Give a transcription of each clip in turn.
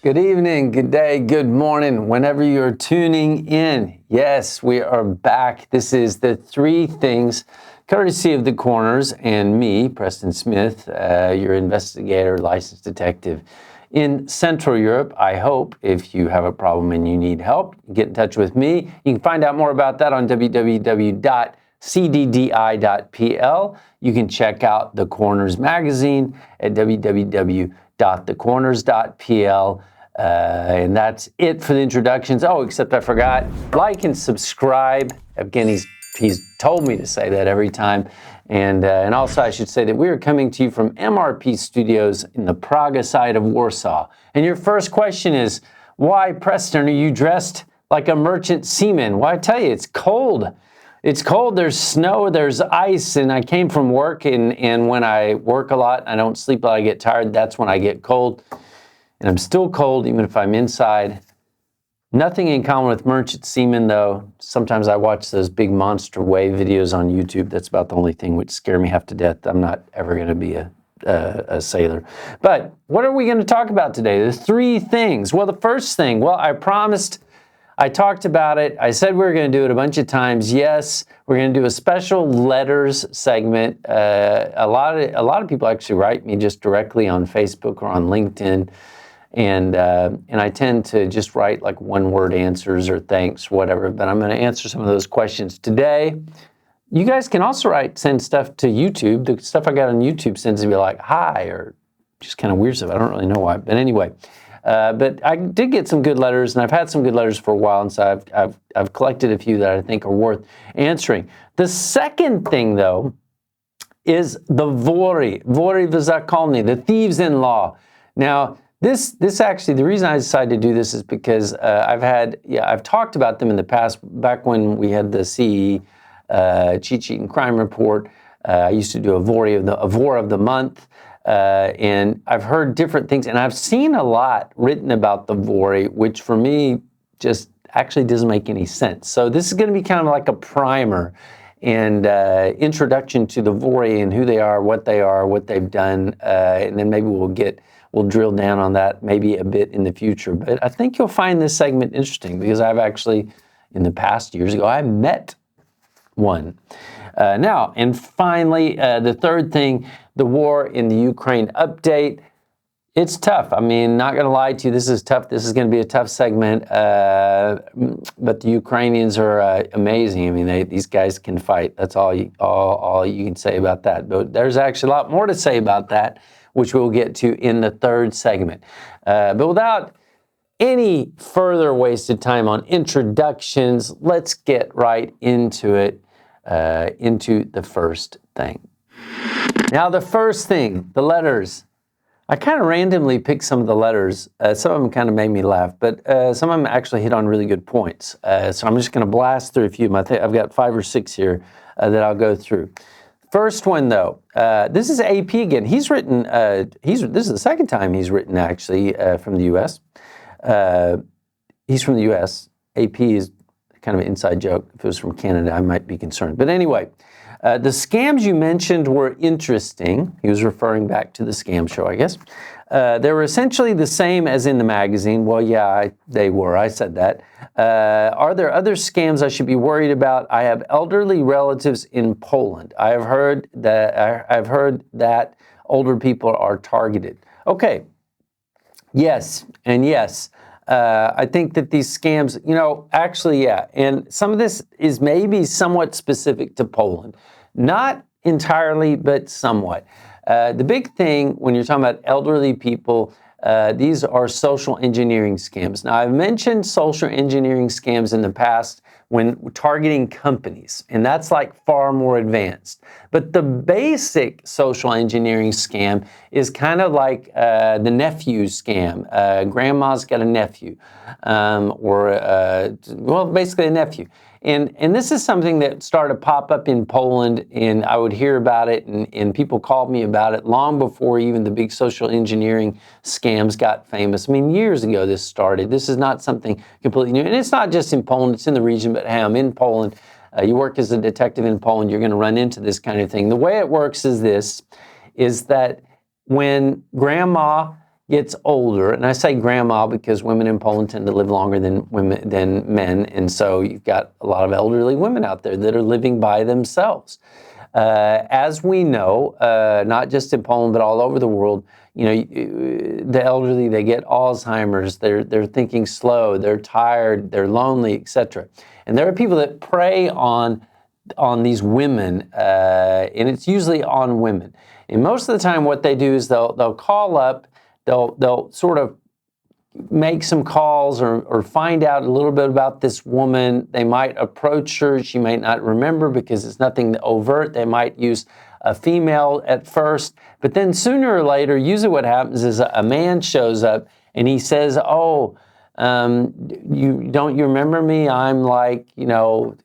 Good evening, good day, good morning, whenever you're tuning in. Yes, we are back. This is the three things, courtesy of the Corners and me, Preston Smith, your investigator, licensed detective in Central Europe. I hope if you have a problem and you need help, get in touch with me. You can find out more about that on www.cddi.pl. You can check out the Corners magazine at www.thecorners.pl. And that's it for the introductions. Oh, except I forgot, like and subscribe. Again, he's told me to say that every time. And also I should say that we are coming to you from MRP Studios in the Praga side of Warsaw. And your first question is, why, Preston, are you dressed like a merchant seaman? Well, I tell you, it's cold. It's cold, there's snow, there's ice, and I came from work, and when I work a lot, I don't sleep a lot, I get tired, that's when I get cold. And I'm still cold even if I'm inside. Nothing in common with merchant seamen, though. Sometimes I watch those big monster wave videos on YouTube. That's about the only thing which scare me half to death. I'm not ever going to be a sailor. But what are we going to talk about today? The three things. Well, the first thing, well, I promised, I talked about it. I said we were going to do it a bunch of times. Yes, we're going to do a special letters segment. A lot of people actually write me just directly on Facebook or on LinkedIn. And I tend to just write like one-word answers or thanks, whatever. But I'm going to answer some of those questions today. You guys can also send stuff to YouTube. The stuff I got on YouTube tends to be like hi or just kind of weird stuff. I don't really know why. But anyway, but I did get some good letters, and I've had some good letters for a while, and so I've collected a few that I think are worth answering. The second thing, though, is the vory zakone, the thieves-in-law. Now, This actually, the reason I decided to do this is because I've talked about them in the past. Back when we had the CE, Cheat Sheet and Crime Report, I used to do a vory of the month, and I've heard different things, and I've seen a lot written about the vory, which for me just actually doesn't make any sense. So this is going to be kind of like a primer and introduction to the vory and who they are, what they've done, and then maybe we'll drill down on that maybe a bit in the future. But I think you'll find this segment interesting because I've actually, in the past years ago, I met one. Now, and finally, the third thing, the war in the Ukraine update. It's tough. I mean, not going to lie to you, this is tough. This is going to be a tough segment. But the Ukrainians are amazing. I mean, these guys can fight. That's all you can say about that. But there's actually a lot more to say about that, which we'll get to in the third segment. But without any further wasted time on introductions, let's get right into it, into the first thing. Now, the first thing, the letters. I kind of randomly picked some of the letters. Some of them kind of made me laugh, but some of them actually hit on really good points. So I'm just going to blast through a few of them. I've got 5 or 6 here that I'll go through. First one, though, this is AP again. He's written, this is the second time he's written, actually, from the U.S. He's from the U.S. AP is kind of an inside joke. If it was from Canada, I might be concerned. But anyway, the scams you mentioned were interesting. He was referring back to the scam show, I guess. They were essentially the same as in the magazine. Well, yeah, they were. I said that. Are there other scams I should be worried about? I have elderly relatives in Poland. I've heard that older people are targeted. Okay. Yes, and yes. I think that these scams, actually, yeah. And some of this is maybe somewhat specific to Poland. Not entirely, but somewhat. The big thing when you're talking about elderly people, these are social engineering scams. Now, I've mentioned social engineering scams in the past when targeting companies, and that's like far more advanced. But the basic social engineering scam is kind of like the nephew scam. Grandma's got a nephew, basically a nephew. And this is something that started to pop up in Poland, and I would hear about it, and people called me about it long before even the big social engineering scams got famous. I mean, years ago this started. This is not something completely new. And it's not just in Poland, it's in the region, but hey, I'm in Poland. You work as a detective in Poland, you're going to run into this kind of thing. The way it works is this, is that when grandma, gets older, and I say grandma because women in Poland tend to live longer than men, and so you've got a lot of elderly women out there that are living by themselves. As we know, not just in Poland, but all over the world, you know, the elderly, they get Alzheimer's, they're thinking slow, they're tired, they're lonely, etc. And there are people that prey on these women, and it's usually on women. And most of the time what they do is they'll call up, they'll sort of make some calls or find out a little bit about this woman. They might approach her. She may not remember because it's nothing overt. They might use a female at first, but then sooner or later, usually what happens is a man shows up and he says, "Oh, you remember me? I'm like, you know,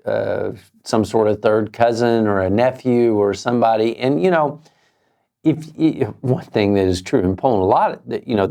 some sort of third cousin or a nephew or somebody." And, you know, one thing that is true in Poland,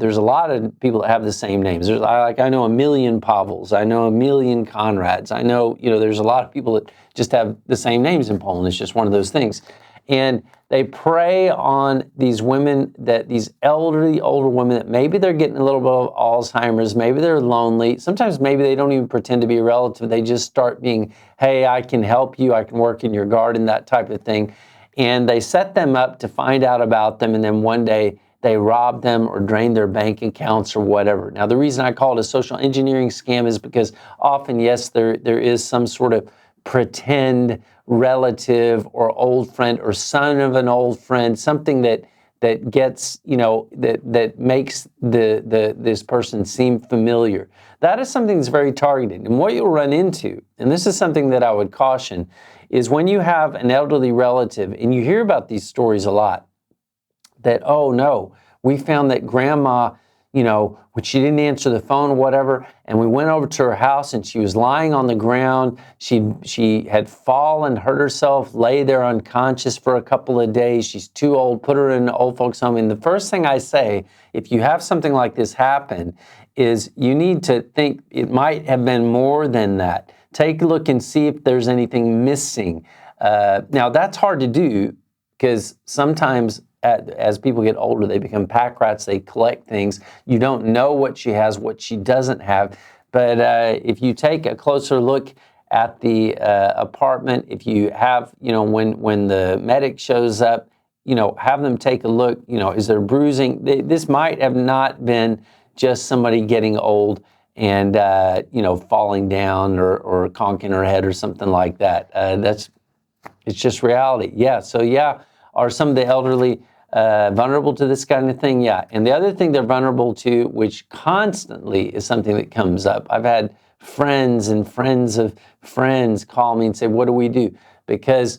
there's a lot of people that have the same names. I know a million Pavels, I know a million Conrads, I know, there's a lot of people that just have the same names in Poland. It's just one of those things. And they prey on these women, these elderly, older women, that maybe they're getting a little bit of Alzheimer's, maybe they're lonely. Sometimes maybe they don't even pretend to be a relative. They just start being, "Hey, I can help you, I can work in your garden," that type of thing. And they set them up to find out about them, and then one day they rob them or drain their bank accounts or whatever. Now, the reason I call it a social engineering scam is because often, yes, there is some sort of pretend relative or old friend or son of an old friend, something that gets, that makes this person seem familiar. That is something that's very targeted. And what you'll run into, and this is something that I would caution, is when you have an elderly relative, and you hear about these stories a lot, that, "Oh no, we found that grandma, when she didn't answer the phone or whatever, and we went over to her house and she was lying on the ground. She had fallen, hurt herself, lay there unconscious for a couple of days. She's too old, put her in an old folks home." And the first thing I say, if you have something like this happen, is you need to think it might have been more than that. Take a look and see if there's anything missing. Now, that's hard to do because sometimes as people get older, they become pack rats, they collect things. You don't know what she has, what she doesn't have. But if you take a closer look at the apartment, if you have, when the medic shows up, have them take a look, is there bruising? This might have not been just somebody getting old and, falling down or conking her head or something like that. It's just reality. Yeah, so yeah, are some of the elderly vulnerable to this kind of thing? Yeah. And the other thing they're vulnerable to, which constantly is something that comes up. I've had friends and friends of friends call me and say, "What do we do?" Because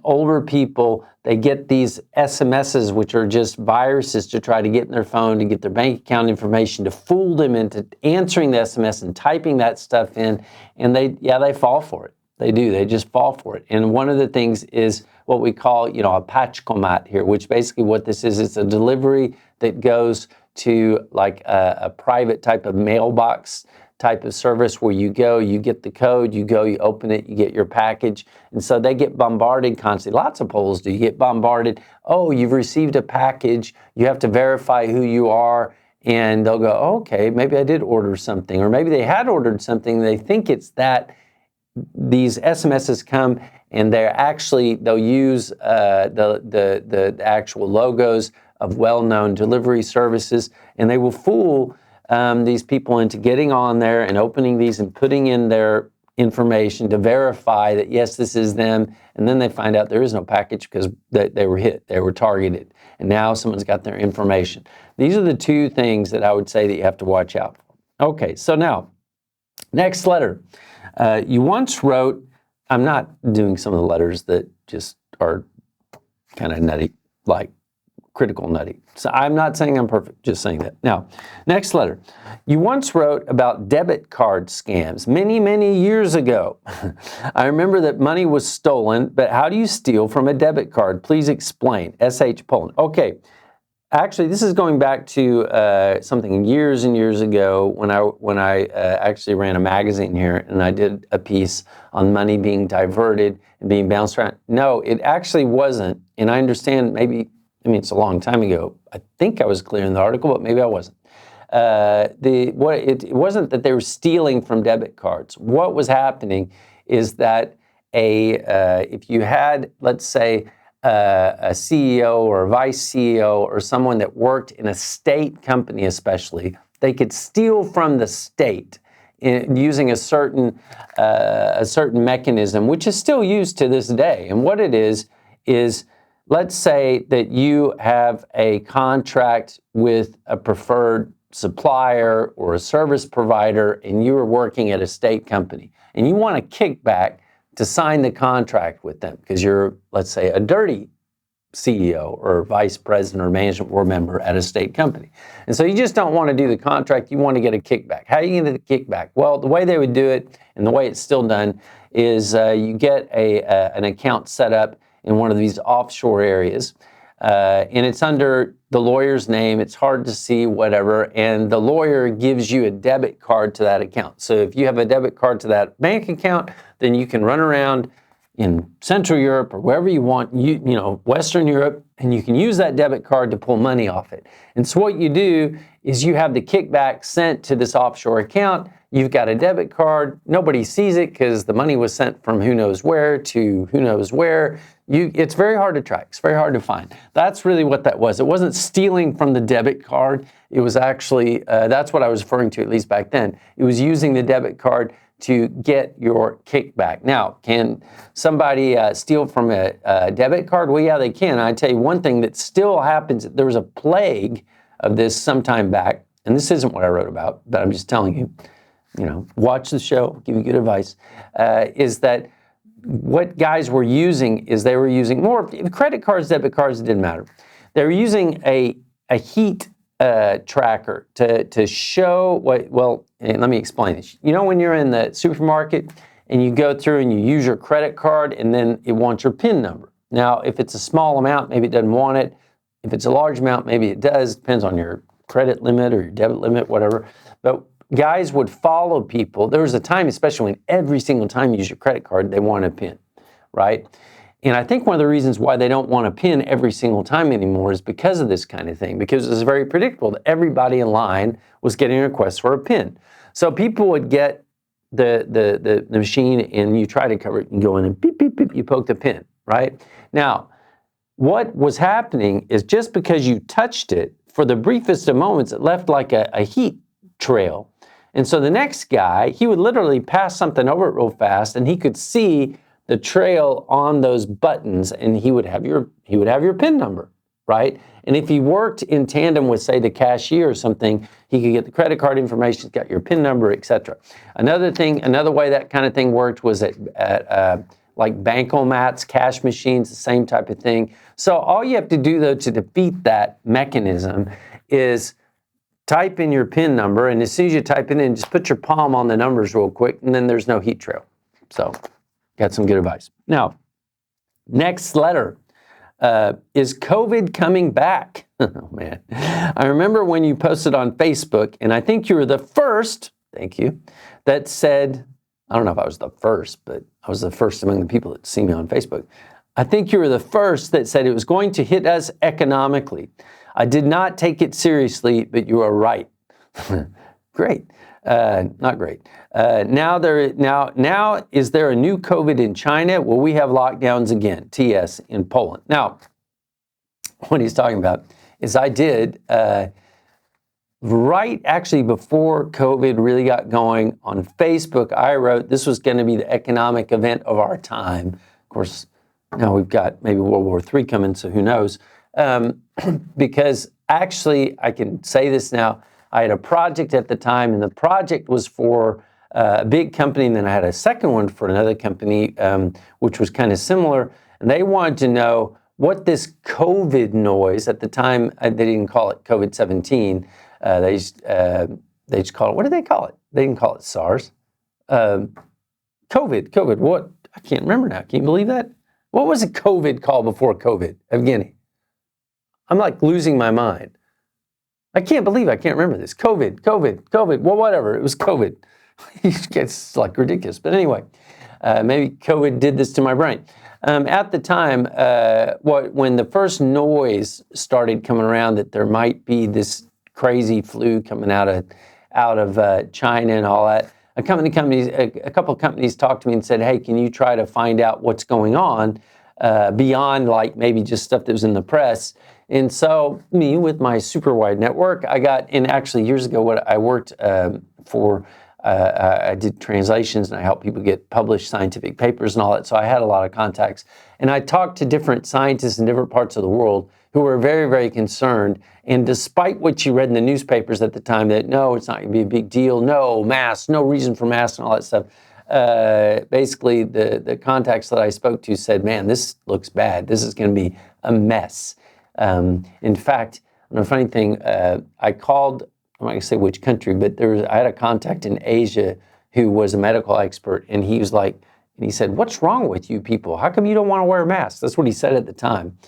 older people, they get these SMSs, which are just viruses to try to get in their phone, to get their bank account information, to fool them into answering the SMS and typing that stuff in. And they fall for it. They do. They just fall for it. And one of the things is what we call, a paczkomat here, which basically what this is, it's a delivery that goes to like a private type of mailbox type of service where you go, you get the code, you go, you open it, you get your package. And so they get bombarded constantly. Lots of Poles do. You get bombarded. "Oh, you've received a package. You have to verify who you are." And they'll go, "Oh, okay, maybe I did order something." Or maybe they had ordered something. They think it's that. These SMSs come and they'll use the actual logos of well-known delivery services, and they will fool these people into getting on there and opening these and putting in their information to verify that, yes, this is them. And then they find out there is no package because they were hit, they were targeted, and now someone's got their information. These are the two things that I would say that you have to watch out for. Okay, so now, next letter. You once wrote, I'm not doing some of the letters that just are kind of nutty, like critical nutty. So I'm not saying I'm perfect, just saying that. Now, next letter. You once wrote about debit card scams many, many years ago. I remember that money was stolen, but how do you steal from a debit card? Please explain. SH Poland. Okay. Actually, this is going back to something years and years ago when I actually ran a magazine here, and I did a piece on money being diverted and being bounced around. No, it actually wasn't, and I understand maybe I mean, it's a long time ago. I think I was clear in the article, but maybe I wasn't. It wasn't that they were stealing from debit cards. What was happening is that if you had, let's say, a CEO or a vice CEO or someone that worked in a state company especially, they could steal from the state using a certain mechanism, which is still used to this day. And what it is let's say that you have a contract with a preferred supplier or a service provider and you are working at a state company and you want a kickback to sign the contract with them because you're, let's say, a dirty CEO or vice president or management board member at a state company. And so you just don't want to do the contract, you want to get a kickback. How are you going to get a kickback? Well, the way they would do it, and the way it's still done, is you get an account set up in one of these offshore areas, and it's under the lawyer's name, it's hard to see, whatever, and the lawyer gives you a debit card to that account. So if you have a debit card to that bank account, then you can run around in Central Europe or wherever you want, you know, Western Europe, and you can use that debit card to pull money off it. And so what you do is you have the kickback sent to this offshore account. You've got a debit card. Nobody sees it because the money was sent from who knows where to who knows where. It's very hard to track. It's very hard to find. That's really what that was. It wasn't stealing from the debit card. It was actually, that's what I was referring to, at least back then. It was using the debit card to get your kickback. Now, can somebody steal from a debit card? Well, yeah, they can. I tell you one thing that still happens. There was a plague of this some time back, and this isn't what I wrote about, but I'm just telling you, you know, watch the show, give you good advice, is that what guys were using is they were using more credit cards, debit cards, it didn't matter. They were using a heat tracker to show what, well, and let me explain this. You know when you're in the supermarket and you go through and you use your credit card and then it wants your PIN number. Now, if it's a small amount, maybe it doesn't want it. If it's a large amount, maybe it does. Depends on your credit limit or your debit limit, whatever. But guys would follow people. There was a time, especially when every single time you use your credit card, they want a PIN, right? And I think one of the reasons why they don't want a PIN every single time anymore is because of this kind of thing, because it's very predictable that everybody in line was getting requests for a PIN. So people would get the machine and you try to cover it and go in and beep, beep, beep, you poke the PIN, right? Now, what was happening is just because you touched it, for the briefest of moments, it left like a heat trail. And so the next guy, he would literally pass something over it real fast and he could see the trail on those buttons and he would have your PIN number, right? And if he worked in tandem with, say, the cashier or something, he could get the credit card information, got your PIN number, etc. Another way that kind of thing worked was at like bankomats, cash machines, the same type of thing. So all you have to do, though, to defeat that mechanism is type in your PIN number, and as soon as you type it in, just put your palm on the numbers real quick, and then there's no heat trail. So, got some good advice. Now, next letter. Is COVID coming back? Oh, man. I remember when you posted on Facebook, and I think you were the first, thank you, that said, I don't know if I was the first, but I was the first among the people that see me on Facebook. I think you were the first that said it was going to hit us economically. I did not take it seriously, but you are right. Great. Not great. Now is there a new COVID in China? Well, we have lockdowns again, TS, in Poland. Now, what he's talking about is I did, right actually before COVID really got going on Facebook, I wrote this was going to be the economic event of our time. Of course, now we've got maybe World War III coming, so who knows? Because actually, I can say this now, I had a project at the time, and the project was for a big company, and then I had a second one for another company, which was kind of similar, and they wanted to know what this COVID noise, at the time, they didn't call it COVID-17, they just call it, what did they call it? They didn't call it SARS. COVID, what? I can't remember now. Can you believe that? What was a COVID called before COVID, Evgeny? I'm like losing my mind. I can't believe I can't remember this. COVID. Well, whatever. It was COVID. It gets like ridiculous. But anyway, maybe COVID did this to my brain. At the time, when the first noise started coming around that there might be this crazy flu coming out of China and all that, a couple of companies talked to me and said, "Hey, can you try to find out what's going on beyond like maybe just stuff that was in the press?" And so me, with my super wide network, I got in. Actually, years ago, what I worked for. I did translations and I helped people get published scientific papers and all that. So I had a lot of contacts. And I talked to different scientists in different parts of the world who were very, very concerned. And despite what you read in the newspapers at the time, that no, it's not going to be a big deal, no masks, no reason for masks and all that stuff. Basically, the contacts that I spoke to said, man, this looks bad. This is going to be a mess. In fact, the funny thing, I called, I'm not going to say which country, but I had a contact in Asia who was a medical expert, and he was like, and he said, "What's wrong with you people? How come you don't want to wear masks?" That's what he said at the time.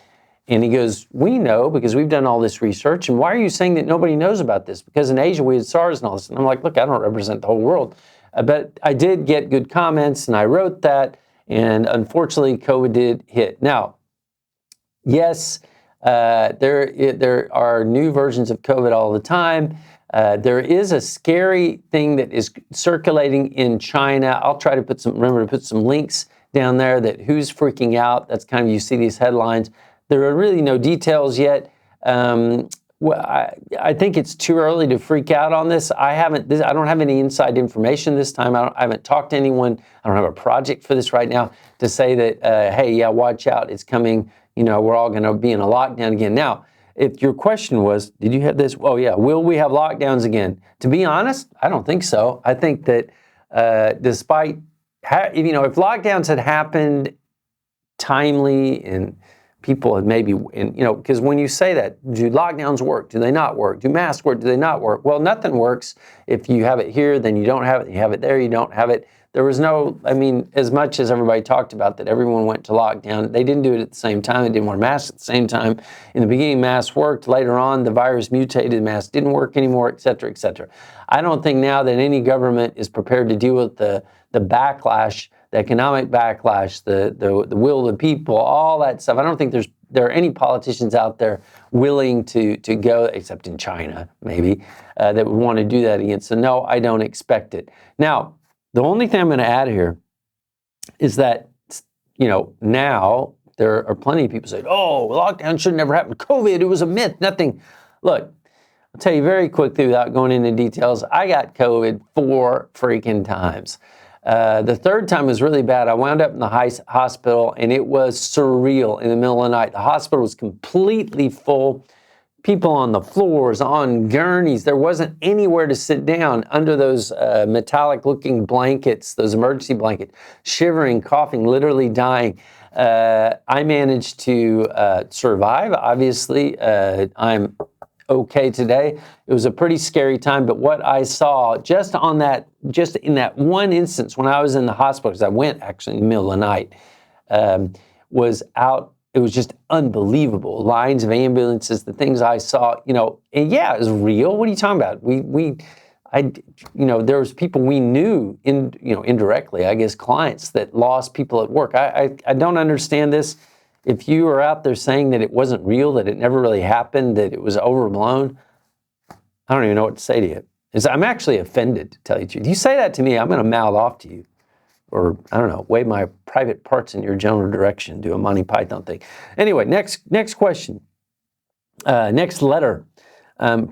And he goes, "We know because we've done all this research, and why are you saying that nobody knows about this? Because in Asia we had SARS and all this." And I'm like, look, I don't represent the whole world. But I did get good comments, and I wrote that, and unfortunately COVID did hit. Now, yes, there are new versions of COVID all the time. There is a scary thing that is circulating in China. I'll try to put some links down there that who's freaking out. That's kind of, you see these headlines. There are really no details yet. I think it's too early to freak out on this. I don't have any inside information this time. I haven't talked to anyone. I don't have a project for this right now to say that, hey, yeah, watch out, it's coming. We're all going to be in a lockdown again. Now, if your question was, did you have this? Oh, yeah. Will we have lockdowns again? To be honest, I don't think so. I think that despite, if lockdowns had happened timely and people had maybe, because when you say that, do lockdowns work? Do they not work? Do masks work? Do they not work? Well, nothing works. If you have it here, then you don't have it. You have it there, you don't have it. There was no, as much as everybody talked about that everyone went to lockdown, they didn't do it at the same time. They didn't wear masks at the same time. In the beginning, masks worked. Later on, the virus mutated, masks didn't work anymore, et cetera, et cetera. I don't think now that any government is prepared to deal with the backlash, the economic backlash, the will of the people, all that stuff. I don't think there are any politicians out there willing to go, except in China, maybe, that would want to do that again. So no, I don't expect it. Now, the only thing I'm going to add here is that, now there are plenty of people saying, oh, lockdown should never happen. COVID, it was a myth, nothing. Look, I'll tell you very quickly without going into details, I got COVID 4 freaking times. The third time was really bad. I wound up in the hospital, and it was surreal in the middle of the night. The hospital was completely full. People on the floors, on gurneys. There wasn't anywhere to sit down under those metallic-looking blankets, those emergency blankets, shivering, coughing, literally dying. I managed to survive. Obviously, I'm okay today. It was a pretty scary time, but what I saw just in that one instance when I was in the hospital, because I went actually in the middle of the night, it was just unbelievable. Lines of ambulances, the things I saw, and yeah, it was real. What are you talking about? There was people we knew indirectly, I guess, clients that lost people at work. I don't understand this. If you are out there saying that it wasn't real, that it never really happened, that it was overblown, I don't even know what to say to you. I'm actually offended, to tell you the truth. You say that to me, I'm going to mouth off to you. Or, I don't know, wave my private parts in your general direction, do a Monty Python thing. Anyway, next question. Next letter.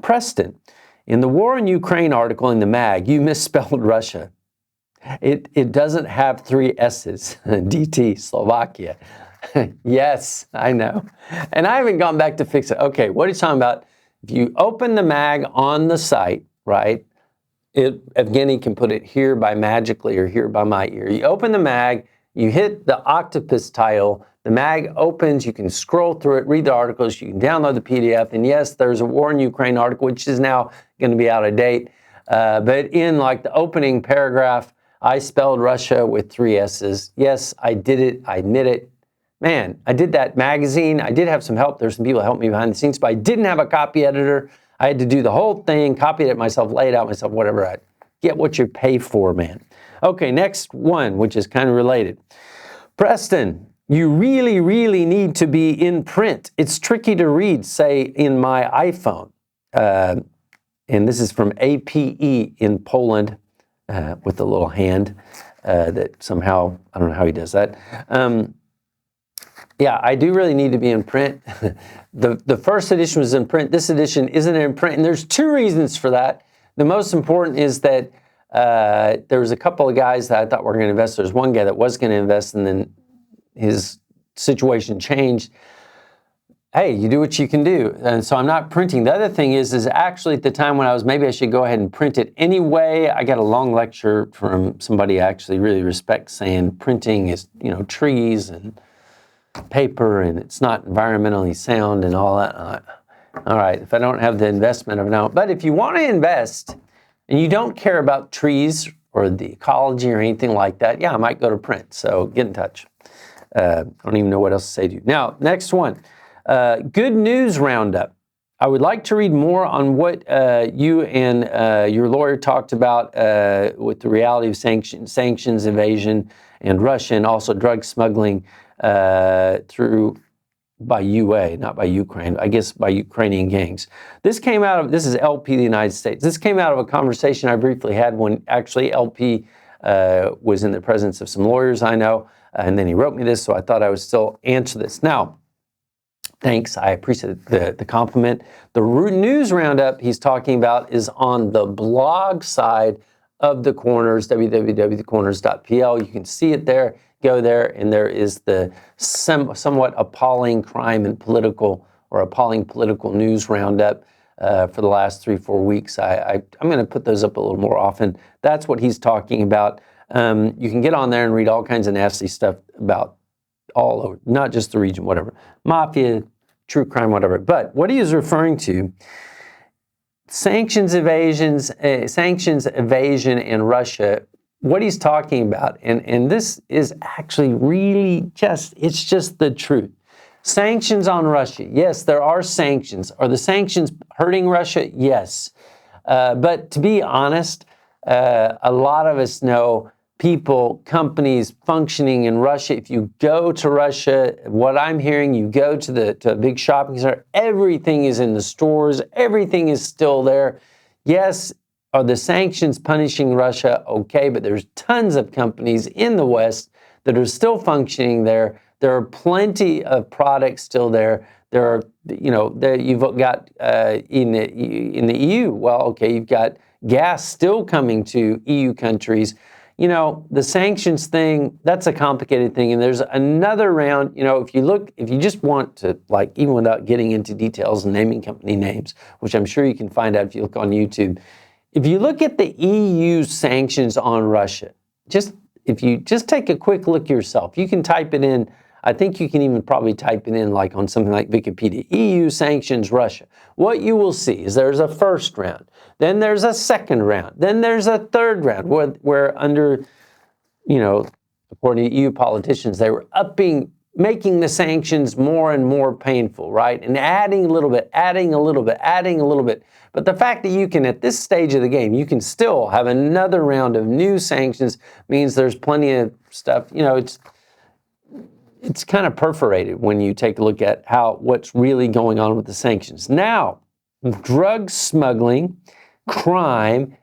Preston, in the War in Ukraine article in the mag, you misspelled Russia. It doesn't have 3 S's, DT, Slovakia. Yes, I know. And I haven't gone back to fix it. Okay, what are you talking about? If you open the mag on the site, right, Evgeny can put it here by magically or here by my ear. You open the mag, you hit the octopus title, the mag opens, you can scroll through it, read the articles, you can download the PDF, and yes, there's a War in Ukraine article, which is now going to be out of date. But in like the opening paragraph, I spelled Russia with 3 S's. Yes, I did it. I admit it. Man, I did that magazine. I did have some help. There's some people that helped me behind the scenes, but I didn't have a copy editor. I had to do the whole thing, copy it myself, lay it out myself, whatever. get what you pay for, man. Okay, next one, which is kind of related. Preston, you really, really need to be in print. It's tricky to read, say, in my iPhone. And this is from a.k.a. in Poland with a little hand that somehow, I don't know how he does that. Yeah, I do really need to be in print. The first edition was in print. This edition isn't in print, and there's two reasons for that. The most important is that there was a couple of guys that I thought were going to invest. There's one guy that was going to invest, and then his situation changed. Hey, you do what you can do. And so I'm not printing. The other thing is actually at the time when maybe I should go ahead and print it anyway. I got a long lecture from somebody I actually really respect saying printing is, trees and paper and it's not environmentally sound and all that. All right, if I don't have the investment of now, but if you want to invest and you don't care about trees or the ecology or anything like that, yeah, I might go to print. So get in touch. I don't even know what else to say to you. Now, next one. Good news roundup. I would like to read more on what you and your lawyer talked about with the reality of sanctions evasion and Russia and also drug smuggling by UA, not by Ukraine, I guess by Ukrainian gangs. This is LP, the United States. This came out of a conversation I briefly had when actually LP was in the presence of some lawyers I know, and then he wrote me this, so I thought I would still answer this. Now, thanks, I appreciate the compliment. The news roundup he's talking about is on the blog side of The Corners, www.thecorners.pl. You can see it there. Go there, and there is the somewhat appalling crime and appalling political news roundup for the last 3-4 weeks. I'm going to put those up a little more often. That's what he's talking about. You can get on there and read all kinds of nasty stuff about all over, not just the region, whatever. Mafia, true crime, whatever. But what he is referring to, sanctions evasion in Russia, what he's talking about, and this is actually really it's just the truth. Sanctions on Russia. Yes, there are sanctions. Are the sanctions hurting Russia? Yes. But to be honest, a lot of us know people, companies functioning in Russia. If you go to Russia, what I'm hearing, you go to a big shopping center, everything is in the stores, everything is still there. Yes, are the sanctions punishing Russia? Okay, but there's tons of companies in the West that are still functioning there. There are plenty of products still there. There are, you've got in the EU, well, okay, you've got gas still coming to EU countries. The sanctions thing, that's a complicated thing. And there's another round, if you just want to, even without getting into details and naming company names, which I'm sure you can find out if you look on YouTube, if you look at the EU sanctions on Russia, if you just take a quick look yourself, you can type it in. I think you can even probably type it in on something like Wikipedia, EU sanctions Russia. What you will see is there's a first round, then there's a second round, then there's a third round where under, according to EU politicians, they were making the sanctions more and more painful, right? And adding a little bit. But the fact that you can, at this stage of the game, you can still have another round of new sanctions means there's plenty of stuff. It's kind of perforated when you take a look at what's really going on with the sanctions. Now, drug smuggling, crime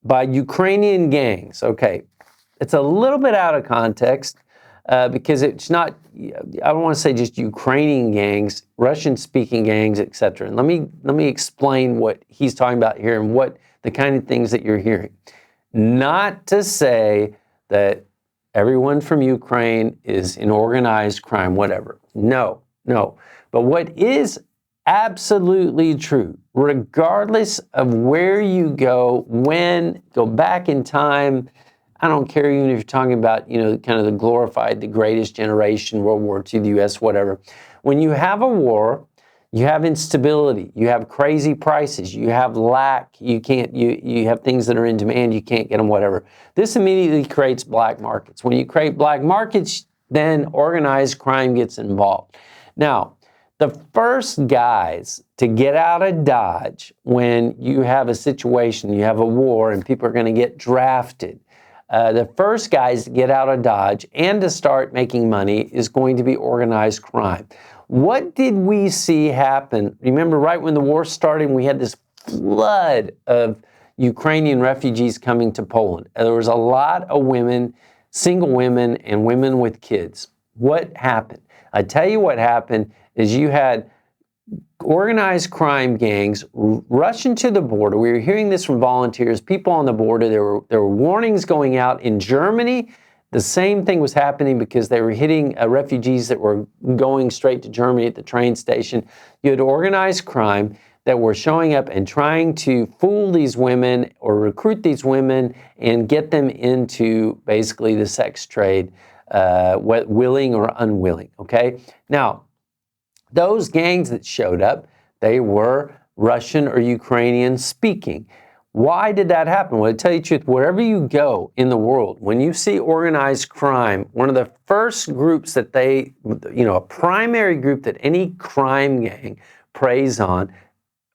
by Ukrainian gangs. Okay, it's a little bit out of context because it's not, I don't want to say just Ukrainian gangs, Russian-speaking gangs, etc. And let me explain what he's talking about here and what the kind of things that you're hearing. Not to say that everyone from Ukraine is in organized crime, whatever. No. But what is absolutely true, regardless of where you go, go back in time, I don't care even if you're talking about, kind of the glorified, the greatest generation, World War II, the U.S., whatever. When you have a war, you have instability, you have crazy prices, you have lack, you have things that are in demand, you can't get them, whatever. This immediately creates black markets. When you create black markets, then organized crime gets involved. Now, The first guys to get out of Dodge when you have a situation, you have a war, and people are going to get drafted, the first guys to get out of Dodge and to start making money is going to be organized crime. What did we see happen? Remember, right when the war started, we had this flood of Ukrainian refugees coming to Poland. There was a lot of women, single women, and women with kids. What happened? I tell you what happened is you had organized crime gangs rushing to the border. We were hearing this from volunteers, people on the border. There were warnings going out in Germany. The same thing was happening because they were hitting refugees that were going straight to Germany at the train station. You had organized crime that were showing up and trying to fool these women or recruit these women and get them into basically the sex trade, willing or unwilling, okay? Now, those gangs that showed up, they were Russian or Ukrainian speaking. Why did that happen? Well, to tell you the truth, wherever you go in the world, when you see organized crime, one of the first groups that they, a primary group that any crime gang preys on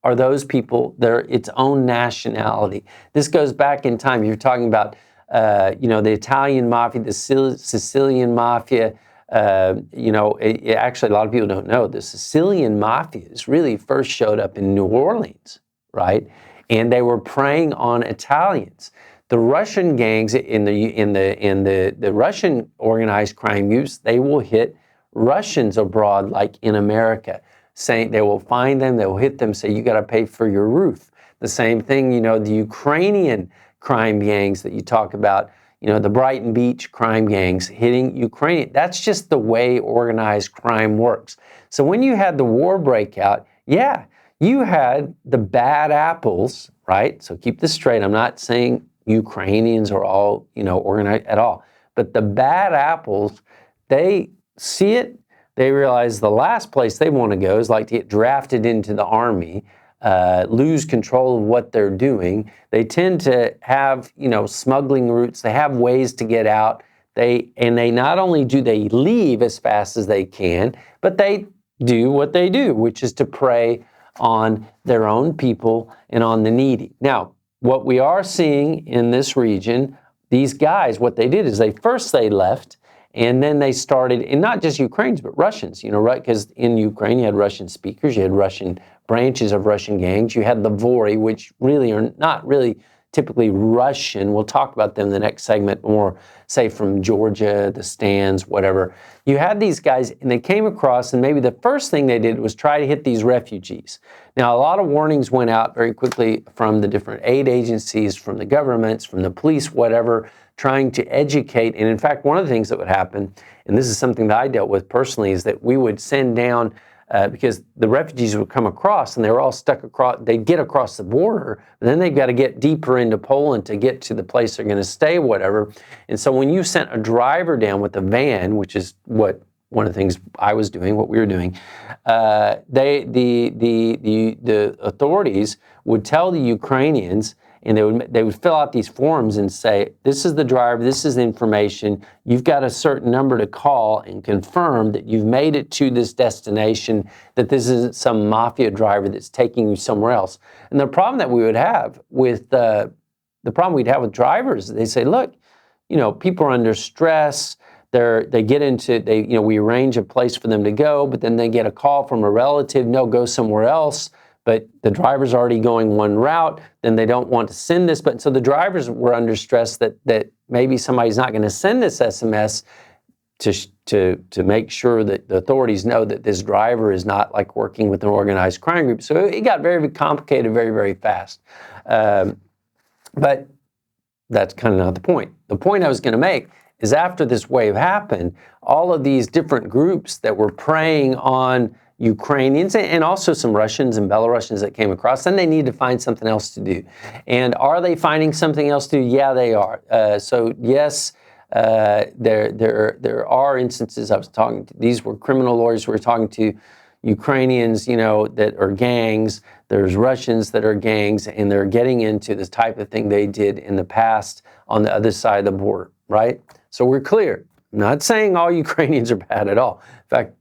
are those people, they're its own nationality. This goes back in time. You're talking about, the Italian mafia, the Sicilian mafia. Actually, a lot of people don't know the Sicilian mafias really first showed up in New Orleans, right? And they were preying on Italians. The Russian gangs in the Russian organized crime groups, they will hit Russians abroad, like in America, saying they will find them, they will hit them, say you got to pay for your roof. The same thing, the Ukrainian crime gangs that you talk about. The Brighton Beach crime gangs hitting Ukrainian. That's just the way organized crime works. So when you had the war breakout, yeah, you had the bad apples, right? So keep this straight. I'm not saying Ukrainians are all, organized at all. But the bad apples, they see it. They realize the last place they want to go is like to get drafted into the army, lose control of what they're doing. They tend to have, smuggling routes. They have ways to get out. They not only do they leave as fast as they can, but they do what they do, which is to prey on their own people and on the needy. Now, what we are seeing in this region, these guys, what they did is they left, and then they started, and not just Ukrainians, but Russians, right? Because in Ukraine, you had Russian speakers, you had Russian branches of Russian gangs, you had the vory, which really are not really typically Russian. We'll talk about them in the next segment more, say from Georgia, the stands, whatever. You had these guys, and they came across, and maybe the first thing they did was try to hit these refugees. Now, a lot of warnings went out very quickly from the different aid agencies, from the governments, from the police, whatever, trying to educate. And in fact, one of the things that would happen, and this is something that I dealt with personally, is that we would send down, because the refugees would come across and they were all stuck across, they'd get across the border, but then they've got to get deeper into Poland to get to the place they're going to stay, whatever. And so when you sent a driver down with a van, which is what one of the things I was doing, what we were doing, the authorities would tell the Ukrainians, and they would fill out these forms and say, this is the driver, this is the information, you've got a certain number to call and confirm that you've made it to this destination, that this isn't some mafia driver that's taking you somewhere else. And the problem that we would have with, drivers, they say, look, people are under stress, we arrange a place for them to go, but then they get a call from a relative, no, go somewhere else. But the driver's already going one route, then they don't want to send this. But so the drivers were under stress that maybe somebody's not going to send this SMS to make sure that the authorities know that this driver is not like working with an organized crime group. So it got very, very complicated very, very fast. But that's kind of not the point. The point I was going to make is after this wave happened, all of these different groups that were preying on Ukrainians and also some Russians and Belarusians that came across, then they need to find something else to do. And are they finding something else to do? Yeah, they are. So yes, there are instances. I was talking to, these were criminal lawyers who were talking to Ukrainians, that are gangs. There's Russians that are gangs, and they're getting into this type of thing they did in the past on the other side of the border, right? So we're clear. I'm not saying all Ukrainians are bad at all. In fact,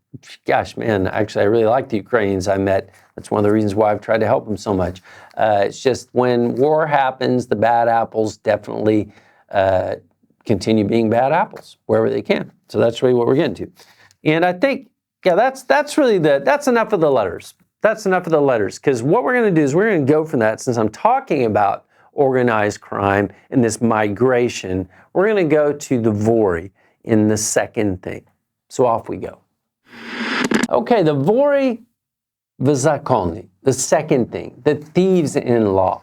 gosh, man, actually, I really like the Ukrainians I met. That's one of the reasons why I've tried to help them so much. It's just when war happens, the bad apples definitely continue being bad apples wherever they can. So that's really what we're getting to. And I think, yeah, that's really that's enough of the letters. That's enough of the letters, because what we're going to do is we're going to go from that, since I'm talking about organized crime and this migration, we're going to go to the vory in the second thing. So off we go. Okay, the vory, the zakone, the second thing, the thieves-in-law.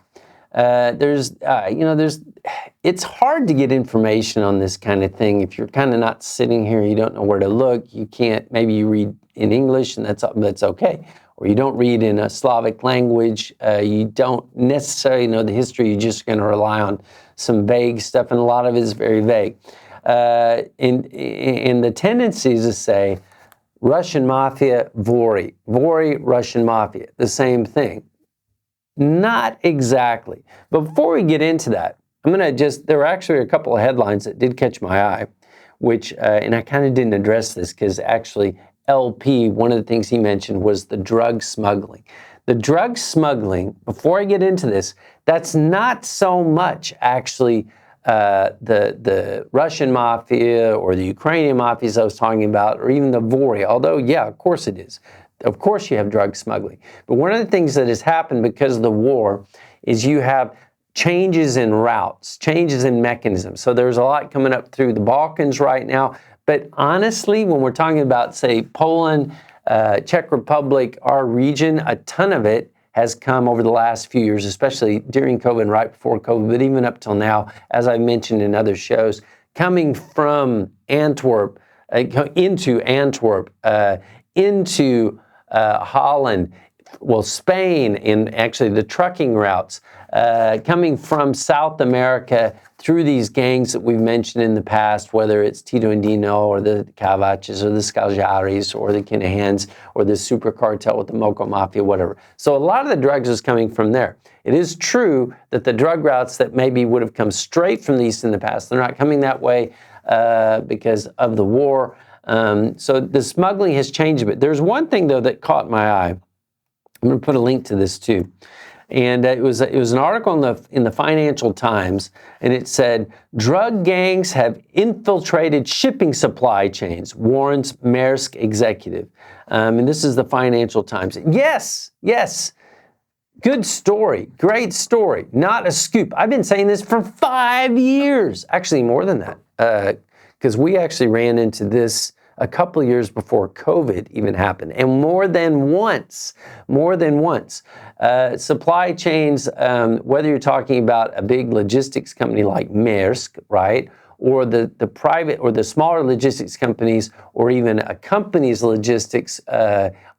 It's hard to get information on this kind of thing. If you're kind of not sitting here, you don't know where to look, you can't, maybe you read in English and that's okay. Or you don't read in a Slavic language, you don't necessarily know the history, you're just going to rely on some vague stuff, and a lot of it is very vague. And the tendency is to say, Russian mafia, vory, Russian mafia, the same thing. Not exactly. But before we get into that, there were actually a couple of headlines that did catch my eye, which, and I kind of didn't address this because actually LP, one of the things he mentioned was the drug smuggling. The drug smuggling, before I get into this, that's not so much actually the Russian mafia or the Ukrainian mafias I was talking about, or even the vory, although, yeah, of course it is. Of course you have drug smuggling. But one of the things that has happened because of the war is you have changes in routes, changes in mechanisms. So there's a lot coming up through the Balkans right now. But honestly, when we're talking about, say, Poland, Czech Republic, our region, a ton of it has come over the last few years, especially during COVID and right before COVID, but even up till now, as I mentioned in other shows, coming from Antwerp, into Antwerp, into Holland, well, Spain, and actually the trucking routes, coming from South America through these gangs that we've mentioned in the past, whether it's Tito and Dino or the Cavaches or the Scaljaris or the Kinahans or the super cartel with the Moco Mafia, whatever. So a lot of the drugs is coming from there. It is true that the drug routes that maybe would have come straight from the East in the past, they're not coming that way because of the war. So the smuggling has changed a bit. There's one thing, though, that caught my eye. I'm going to put a link to this, too. And it was an article in the Financial Times, and it said, drug gangs have infiltrated shipping supply chains, warns Maersk executive. And this is the Financial Times. Yes, good story, great story, not a scoop. I've been saying this for 5 years, actually more than that, because we actually ran into this a couple of years before COVID even happened, and more than once. Supply chains, whether you're talking about a big logistics company like Maersk, right, or the private or the smaller logistics companies, or even a company's logistics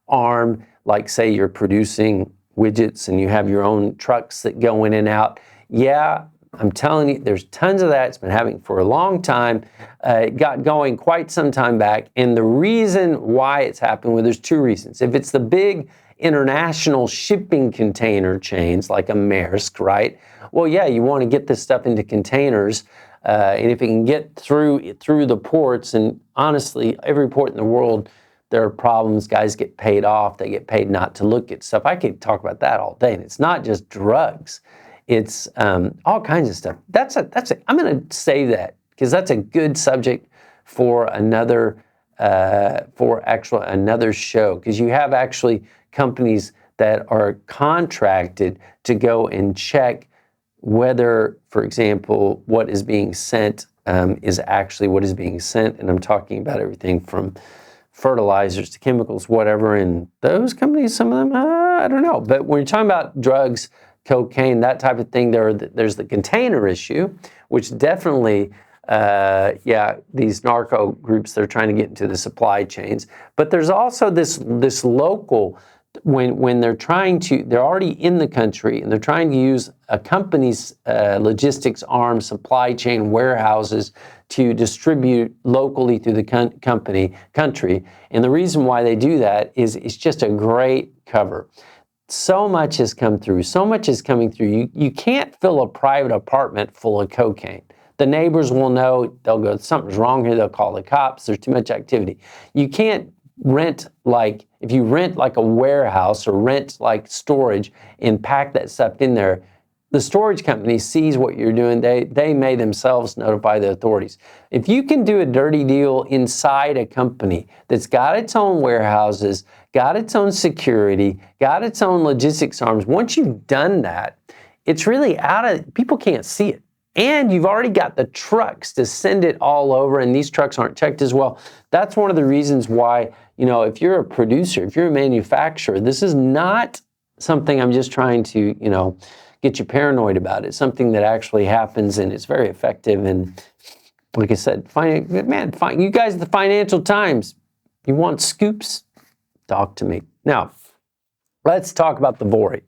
arm, like say you're producing widgets and you have your own trucks that go in and out. Yeah, I'm telling you, there's tons of that. It's been happening for a long time. It got going quite some time back. And the reason why it's happening, well, there's two reasons. If it's the big international shipping container chains like a Maersk, right? Well, yeah, you want to get this stuff into containers. And if it can get through the ports, and honestly, every port in the world, there are problems. Guys get paid off. They get paid not to look at stuff. I could talk about that all day. And it's not just drugs. It's all kinds of stuff. I'm going to say that because that's a good subject for another show, because you have actually companies that are contracted to go and check whether, for example, what is being sent is actually what is being sent. And I'm talking about everything from fertilizers to chemicals, whatever. And those companies, some of them, I don't know. But when you're talking about drugs, cocaine, that type of thing, there's the container issue, which definitely, these narco groups, they're trying to get into the supply chains. But there's also this local, when they're already in the country and they're trying to use a company's logistics arm, supply chain, warehouses to distribute locally through the country. And the reason why they do that is it's just a great cover. So much has come through. So much is coming through. You can't fill a private apartment full of cocaine. The neighbors will know. They'll go, something's wrong here. They'll call the cops. There's too much activity. You can't rent like a warehouse or rent like storage and pack that stuff in there, the storage company sees what you're doing. They may themselves notify the authorities. If you can do a dirty deal inside a company that's got its own warehouses, got its own security, got its own logistics arms, once you've done that, it's really people can't see it. And you've already got the trucks to send it all over, and these trucks aren't checked as well. That's one of the reasons why, if you're a producer, if you're a manufacturer, this is not something I'm just trying to, get you paranoid about. It's something that actually happens, and it's very effective. And like I said, you guys at the Financial Times, you want scoops? Talk to me. Now, let's talk about the vory.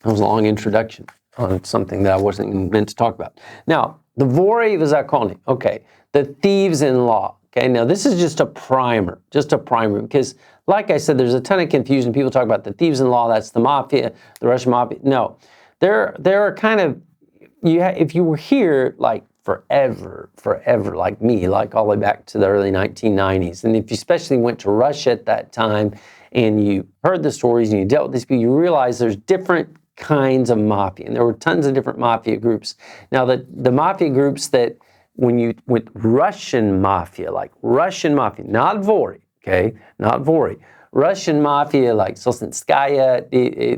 That was a long introduction on something that I wasn't meant to talk about. Now, the vory, the zakone, okay, the thieves-in-law. Okay, now this is just a primer, because like I said, there's a ton of confusion. People talk about the thieves-in-law, that's the mafia, the Russian mafia. No, there are kind of, if you were here like forever, like me, like all the way back to the early 1990s, and if you especially went to Russia at that time and you heard the stories and you dealt with these people, you realize there's different kinds of mafia, and there were tons of different mafia groups. Now, the mafia groups that, when you went Russian mafia, not vory, okay, not vory, Russian mafia like Solzhenskaya,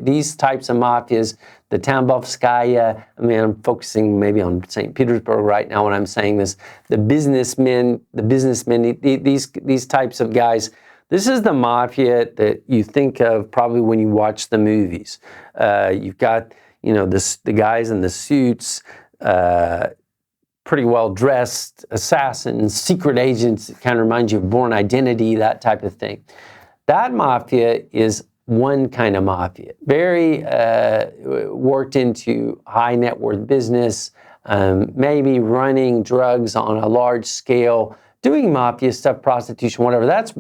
these types of mafias, the Tambovskaya, I'm focusing maybe on St. Petersburg right now when I'm saying this, the businessmen, these types of guys. This is the mafia that you think of probably when you watch the movies. You've got, the guys in the suits, pretty well-dressed assassins, secret agents. It kind of reminds you of Bourne Identity, that type of thing. That mafia is one kind of mafia, very worked into high net worth business, maybe running drugs on a large scale, doing mafia stuff, prostitution, whatever. That's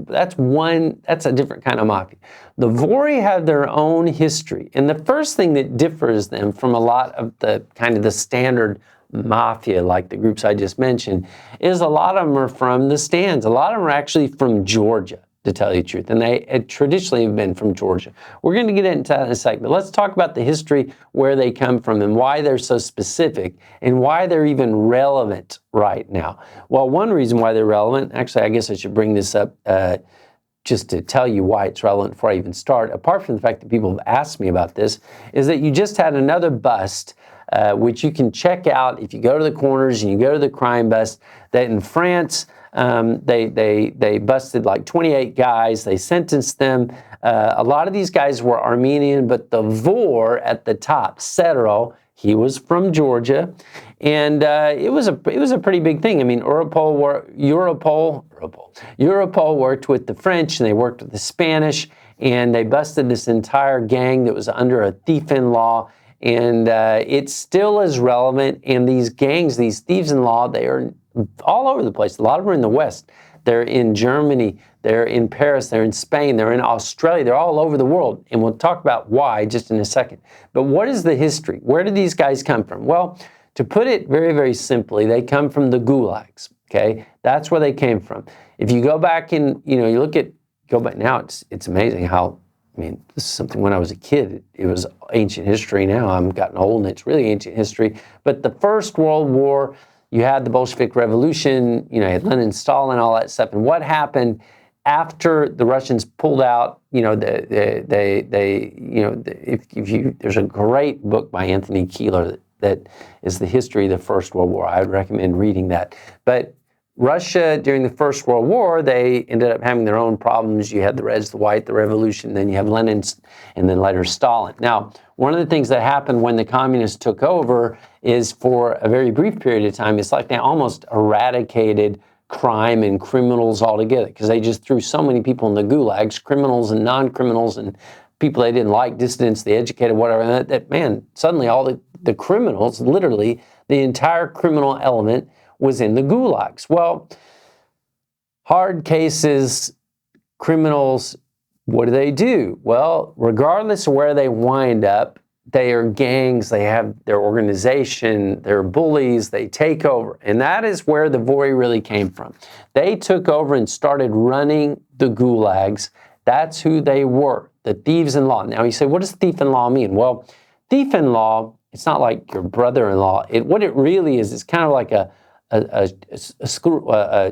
a different kind of mafia. The vory have their own history, and the first thing that differs them from a lot of the kind of the standard mafia, like the groups I just mentioned, is a lot of them are from the stands. A lot of them are actually from Georgia, to tell you the truth, and they traditionally have been from Georgia. We're going to get into that in a second, but let's talk about the history, where they come from, and why they're so specific, and why they're even relevant right now. Well, one reason why they're relevant, actually, I guess I should bring this up just to tell you why it's relevant before I even start, apart from the fact that people have asked me about this, is that you just had another bust, which you can check out if you go to the corners and you go to the crime bust, that in France, they busted like 28 guys. They sentenced them. A lot of these guys were Armenian, but the vor at the top, Setero, he was from Georgia, and it was a pretty big thing. I mean, Europol worked with the French, and they worked with the Spanish, and they busted this entire gang that was under a thief-in-law. And it still is relevant. And these gangs, these thieves-in-law, they are all over the place. A lot of them are in the West. They're in Germany. They're in Paris. They're in Spain. They're in Australia. They're all over the world. And we'll talk about why just in a second. But what is the history? Where did these guys come from? Well, to put it very, very simply, they come from the gulags. Okay, that's where they came from. If you go back and go back now, it's amazing how. I mean, this is something when I was a kid, it was ancient history. Now I'm gotten old and it's really ancient history. But the First World War, you had the Bolshevik Revolution, you had Lenin, Stalin, all that stuff. And what happened after the Russians pulled out, there's a great book by Anthony Keeler that is the history of the First World War. I would recommend reading that. But Russia, during the First World War, they ended up having their own problems. You had the Reds, the White, the Revolution, then you have Lenin, and then later Stalin. Now, one of the things that happened when the communists took over is, for a very brief period of time, it's like they almost eradicated crime and criminals altogether, because they just threw so many people in the gulags, criminals and non-criminals and people they didn't like, dissidents, the educated, whatever, and that man, suddenly all the criminals, literally the entire criminal element was in the gulags. Well, hard cases, criminals, what do? Well, regardless of where they wind up, they are gangs, they have their organization, they're bullies, they take over. And that is where the vory really came from. They took over and started running the gulags. That's who they were, the thieves-in-law. Now you say, what does thief-in-law mean? Well, thief-in-law, it's not like your brother-in-law. What it really is, it's kind of like a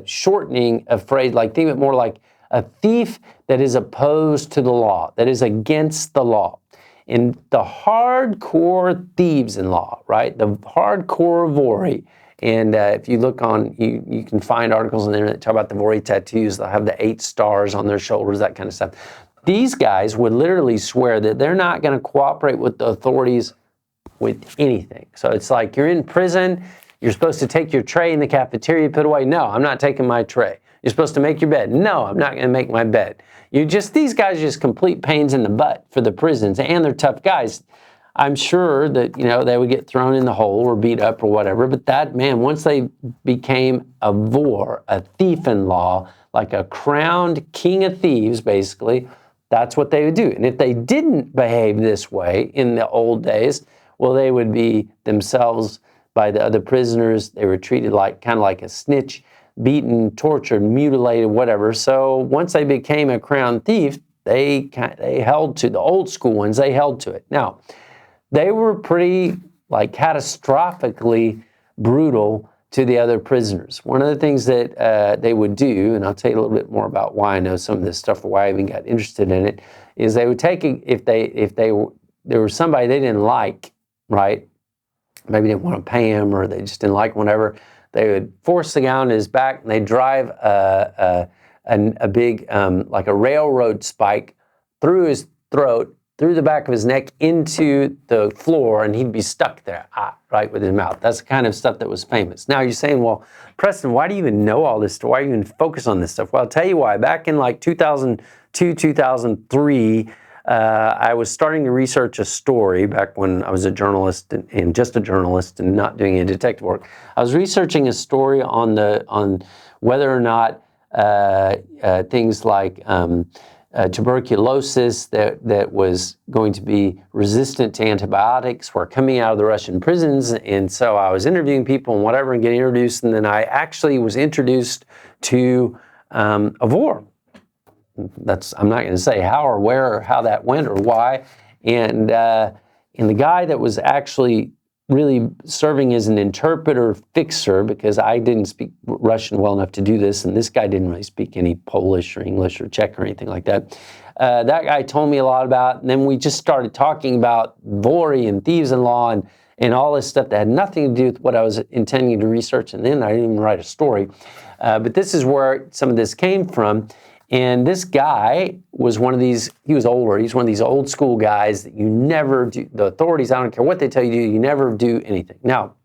shortening of phrase, like think of it more like a thief that is opposed to the law, that is against the law. In the hardcore thieves-in-law, right? The hardcore vory. And if you look on, you can find articles on the internet that talk about the vory tattoos. They'll have the 8 stars on their shoulders, that kind of stuff. These guys would literally swear that they're not going to cooperate with the authorities with anything. So it's like you're in prison, you're supposed to take your tray in the cafeteria, put away. No, I'm not taking my tray. You're supposed to make your bed. No, I'm not going to make my bed. These guys are just complete pains in the butt for the prisons, and they're tough guys. I'm sure that, they would get thrown in the hole or beat up or whatever, but that, man, once they became a vor, a thief-in-law, like a crowned king of thieves, basically, that's what they would do. And if they didn't behave this way in the old days, well, they would be themselves by the other prisoners. They were treated kind of like a snitch, beaten, tortured, mutilated, whatever. So once they became a crowned thief, they held to the old school ones. They held to it. Now, they were pretty catastrophically brutal to the other prisoners. One of the things that they would do, and I'll tell you a little bit more about why I know some of this stuff or why I even got interested in it, is they would take if there was somebody they didn't like, right? Maybe didn't want to pay him or they just didn't like whatever. They would force the guy on his back and they'd drive a big, like a railroad spike through his throat, through the back of his neck into the floor, and he'd be stuck there, right, with his mouth. That's the kind of stuff that was famous. Now you're saying, well, Preston, why do you even know all this stuff? Why do you even focus on this stuff? Well, I'll tell you why. Back in 2002, 2003, I was starting to research a story back when I was a journalist and just a journalist and not doing any detective work. I was researching a story on whether or not things like tuberculosis that was going to be resistant to antibiotics were coming out of the Russian prisons. And so I was interviewing people and whatever and getting introduced. And then I actually was introduced to a vor. I'm not going to say how or where or how that went or why. And the guy that was actually really serving as an interpreter fixer, because I didn't speak Russian well enough to do this, and this guy didn't really speak any Polish or English or Czech or anything like that. That guy told me a lot about, and then we just started talking about vory and thieves-in-law and all this stuff that had nothing to do with what I was intending to research, and then I didn't even write a story. But this is where some of this came from. And this guy was one of these, he was older, he's one of these old school guys that you never do, the authorities, I don't care what they tell you to do, you never do anything. Now,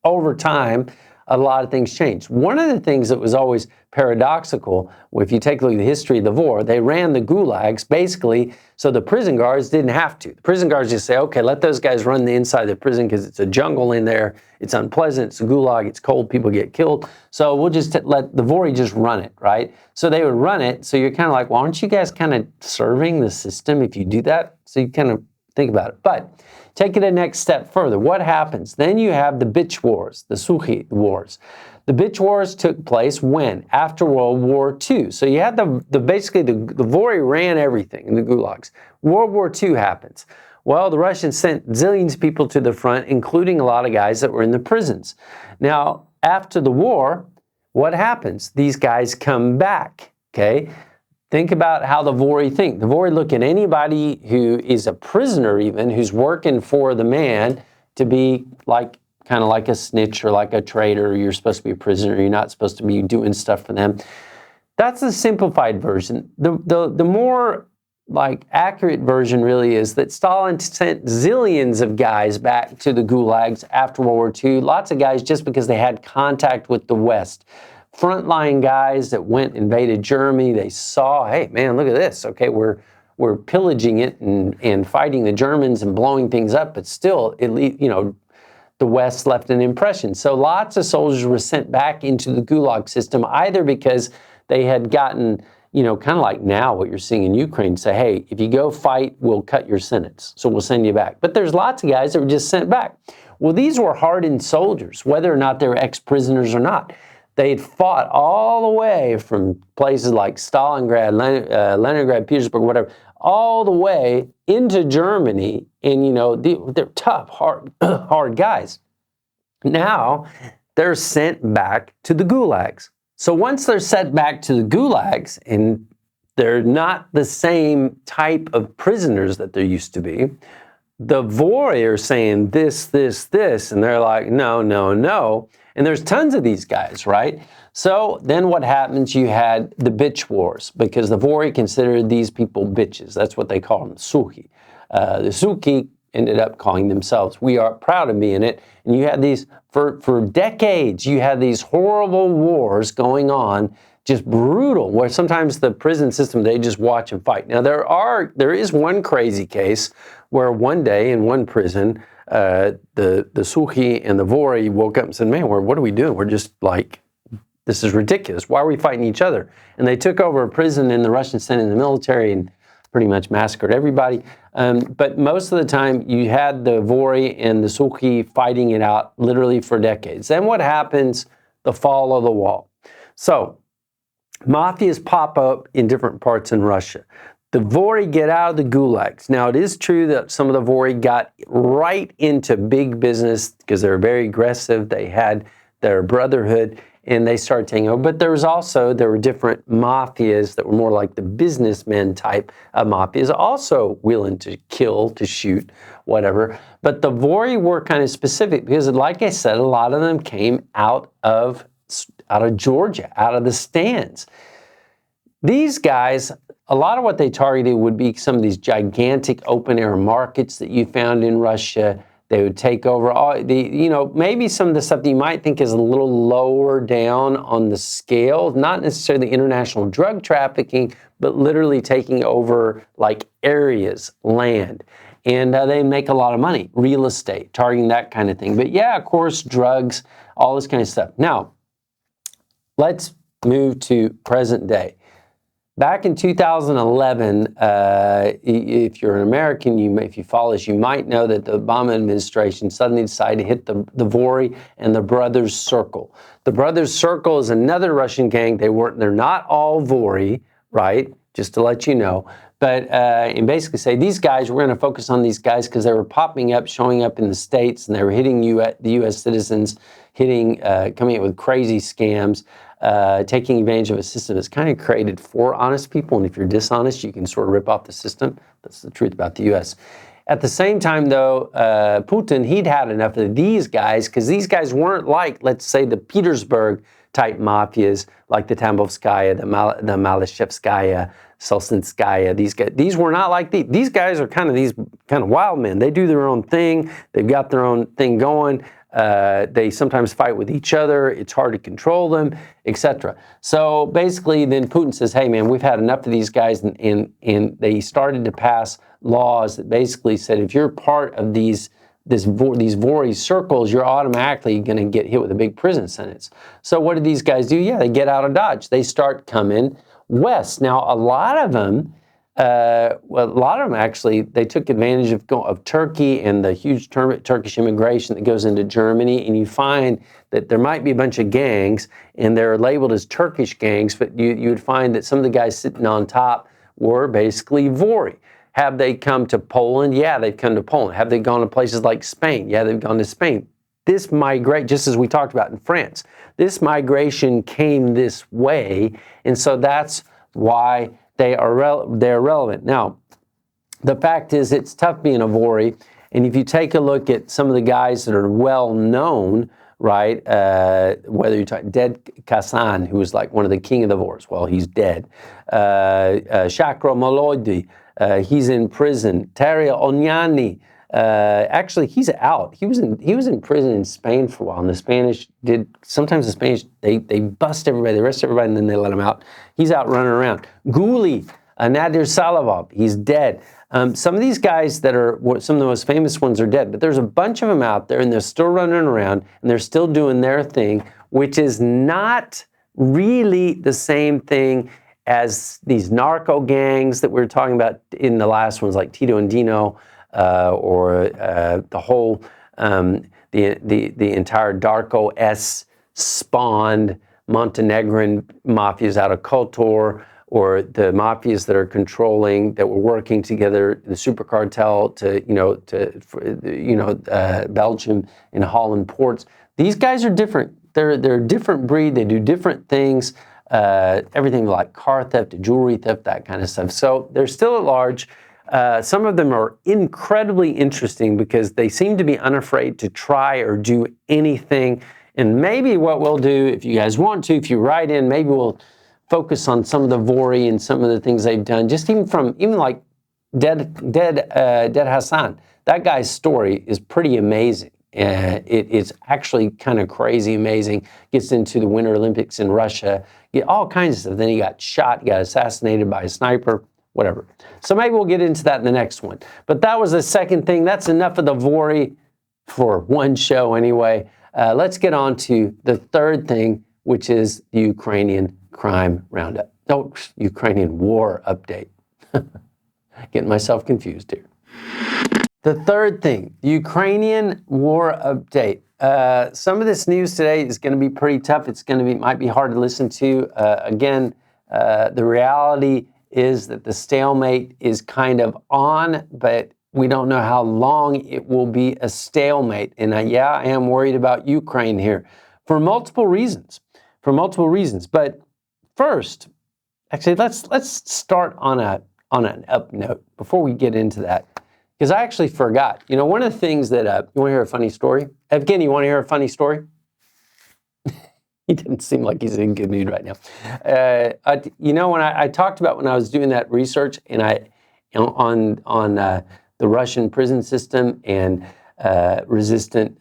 over time, a lot of things changed. One of the things that was always paradoxical, if you take a look at the history of the vor, they ran the gulags basically so the prison guards didn't have to. The prison guards just say, okay, let those guys run the inside of the prison because it's a jungle in there, it's unpleasant, it's a gulag, it's cold, people get killed. So we'll just let the vory just run it, right? So they would run it, so you're kind of like, well, aren't you guys kind of serving the system if you do that? So you kind of think about it. But take it a next step further. What happens? Then you have the bitch wars, the suchi wars. The bitch wars took place when? After World War II. So you had basically the vory ran everything in the gulags. World War II happens. Well, the Russians sent zillions of people to the front, including a lot of guys that were in the prisons. Now, after the war, what happens? These guys come back, okay? Think about how the vory think. The vory look at anybody who is a prisoner even, who's working for the man, to be like, kind of like a snitch or like a traitor. You're supposed to be a prisoner. You're not supposed to be doing stuff for them. That's the simplified version. The more like accurate version really is that Stalin sent zillions of guys back to the gulags after World War II. Lots of guys just because they had contact with the West. Frontline guys that invaded Germany, they saw, hey, man, look at this. Okay, we're pillaging it and fighting the Germans and blowing things up, but still, the West left an impression. So lots of soldiers were sent back into the gulag system, either because they had gotten kind of like now what you're seeing in Ukraine, say, hey, if you go fight, we'll cut your sentence, so we'll send you back. But there's lots of guys that were just sent back. Well, these were hardened soldiers, whether or not they were ex-prisoners or not. They had fought all the way from places like Stalingrad, Leningrad, Petersburg, whatever, all the way into Germany, and they're tough, hard guys. Now they're sent back to the gulags. So once they're sent back to the gulags, and they're not the same type of prisoners that there used to be, the vory are saying this, this, this, and they're like, no, no, no. And there's tons of these guys, right? So then what happens, you had the bitch wars, because the vory considered these people bitches. That's what they call them, suki. The suki ended up calling themselves, we are proud of being it. And you had these, for decades, you had these horrible wars going on, just brutal, where sometimes the prison system, they just watch and fight. Now, there is one crazy case where one day in one prison, the suki and the vory woke up and said, man, what are we doing? We're just like, this is ridiculous. Why are we fighting each other? And they took over a prison, and the Russians sent in the military and pretty much massacred everybody. But most of the time, you had the vory and the suki fighting it out literally for decades. Then what happens? The fall of the wall. So mafias pop up in different parts in Russia. The vory get out of the gulags. Now, it is true that some of the vory got right into big business because they were very aggressive. They had their brotherhood, and they started taking over. But there were different mafias that were more like the businessmen type of mafias, also willing to kill, to shoot, whatever. But the vory were kind of specific because, like I said, a lot of them came out of Georgia, out of the stands. These guys, a lot of what they targeted would be some of these gigantic open-air markets that you found in Russia. They would take over all maybe some of the stuff that you might think is a little lower down on the scale, not necessarily international drug trafficking, but literally taking over like areas, land. And they make a lot of money, real estate, targeting that kind of thing. But yeah, of course, drugs, all this kind of stuff. Now, let's move to present day. Back in 2011, if you're an American, if you follow this, you might know that the Obama administration suddenly decided to hit the vory and the Brothers Circle. The Brothers Circle is another Russian gang. They're not all vory, right? Just to let you know. But and basically say, these guys, we're going to focus on these guys because they were popping up, showing up in the States, and they were hitting the U.S. citizens, coming up with crazy scams. Taking advantage of a system that's kind of created for honest people, and if you're dishonest, you can sort of rip off the system. That's the truth about the U.S. At the same time, though, Putin, he'd had enough of these guys, because these guys weren't like, let's say, the Petersburg-type mafias, like the Tambovskaya, the Malashevskaya, Solsinskaya. These were not like these. These guys are kind of wild men. They do their own thing. They've got their own thing going. They sometimes fight with each other. It's hard to control them, etc. So basically, then Putin says, hey, man, we've had enough of these guys. And they started to pass laws that basically said, if you're part of these vory circles, you're automatically going to get hit with a big prison sentence. So what did these guys do? Yeah, they get out of Dodge. They start coming west. Now, a lot of them actually, they took advantage of Turkey and the huge Turkish immigration that goes into Germany, and you find that there might be a bunch of gangs, and they're labeled as Turkish gangs, but you would find that some of the guys sitting on top were basically vory. Have they come to Poland? Yeah, they've come to Poland. Have they gone to places like Spain? Yeah, they've gone to Spain. This just as we talked about in France, this migration came this way, and so that's why they're relevant. Now, the fact is, it's tough being a vory, and if you take a look at some of the guys that are well known, right? Whether you're talking Dead Kasan, who was like one of the king of the vores, well, he's dead. Shakro Molody, he's in prison. Taria Onyani, actually, he's out. He was in prison in Spain for a while, and the Spanish they bust everybody, they arrest everybody, and then they let him out. He's out running around. Guli, Nadir Salavov, he's dead. Some of these guys that are some of the most famous ones are dead, but there's a bunch of them out there, and they're still running around, and they're still doing their thing, which is not really the same thing as these narco gangs that we were talking about in the last ones, like Tito and Dino, or the whole the entire Darko-S spawned Montenegrin mafias out of Kotor, or the mafias that are controlling, that were working together, the super cartel to Belgium and Holland ports. These guys are different. They're a different breed. They do different things. Everything like car theft, jewelry theft, that kind of stuff. So they're still at large. Some of them are incredibly interesting because they seem to be unafraid to try or do anything. And maybe what we'll do, if you guys want to, if you write in, maybe we'll focus on some of the vory and some of the things they've done. Just even like Dead Hassan. That guy's story is pretty amazing. It's actually kind of crazy amazing. Gets into the Winter Olympics in Russia. All kinds of stuff. Then he got shot, got assassinated by a sniper, whatever. So maybe we'll get into that in the next one. But that was the second thing. That's enough of the vory for one show anyway. Let's get on to the third thing, which is the Ukrainian crime roundup. Oh, Ukrainian war update. Getting myself confused here. The third thing, the Ukrainian war update. Some of this news today is going to be pretty tough. Might be hard to listen to. Again, the reality is that the stalemate is kind of on, but we don't know how long it will be a stalemate. And I am worried about Ukraine here for multiple reasons. But first, actually, let's start on an up note before we get into that. Because I actually forgot. One of the things that, you want to hear a funny story? Evgeny, you want to hear a funny story? He didn't seem like he's in good mood right now. When I talked about when I was doing that research and on the Russian prison system and resistant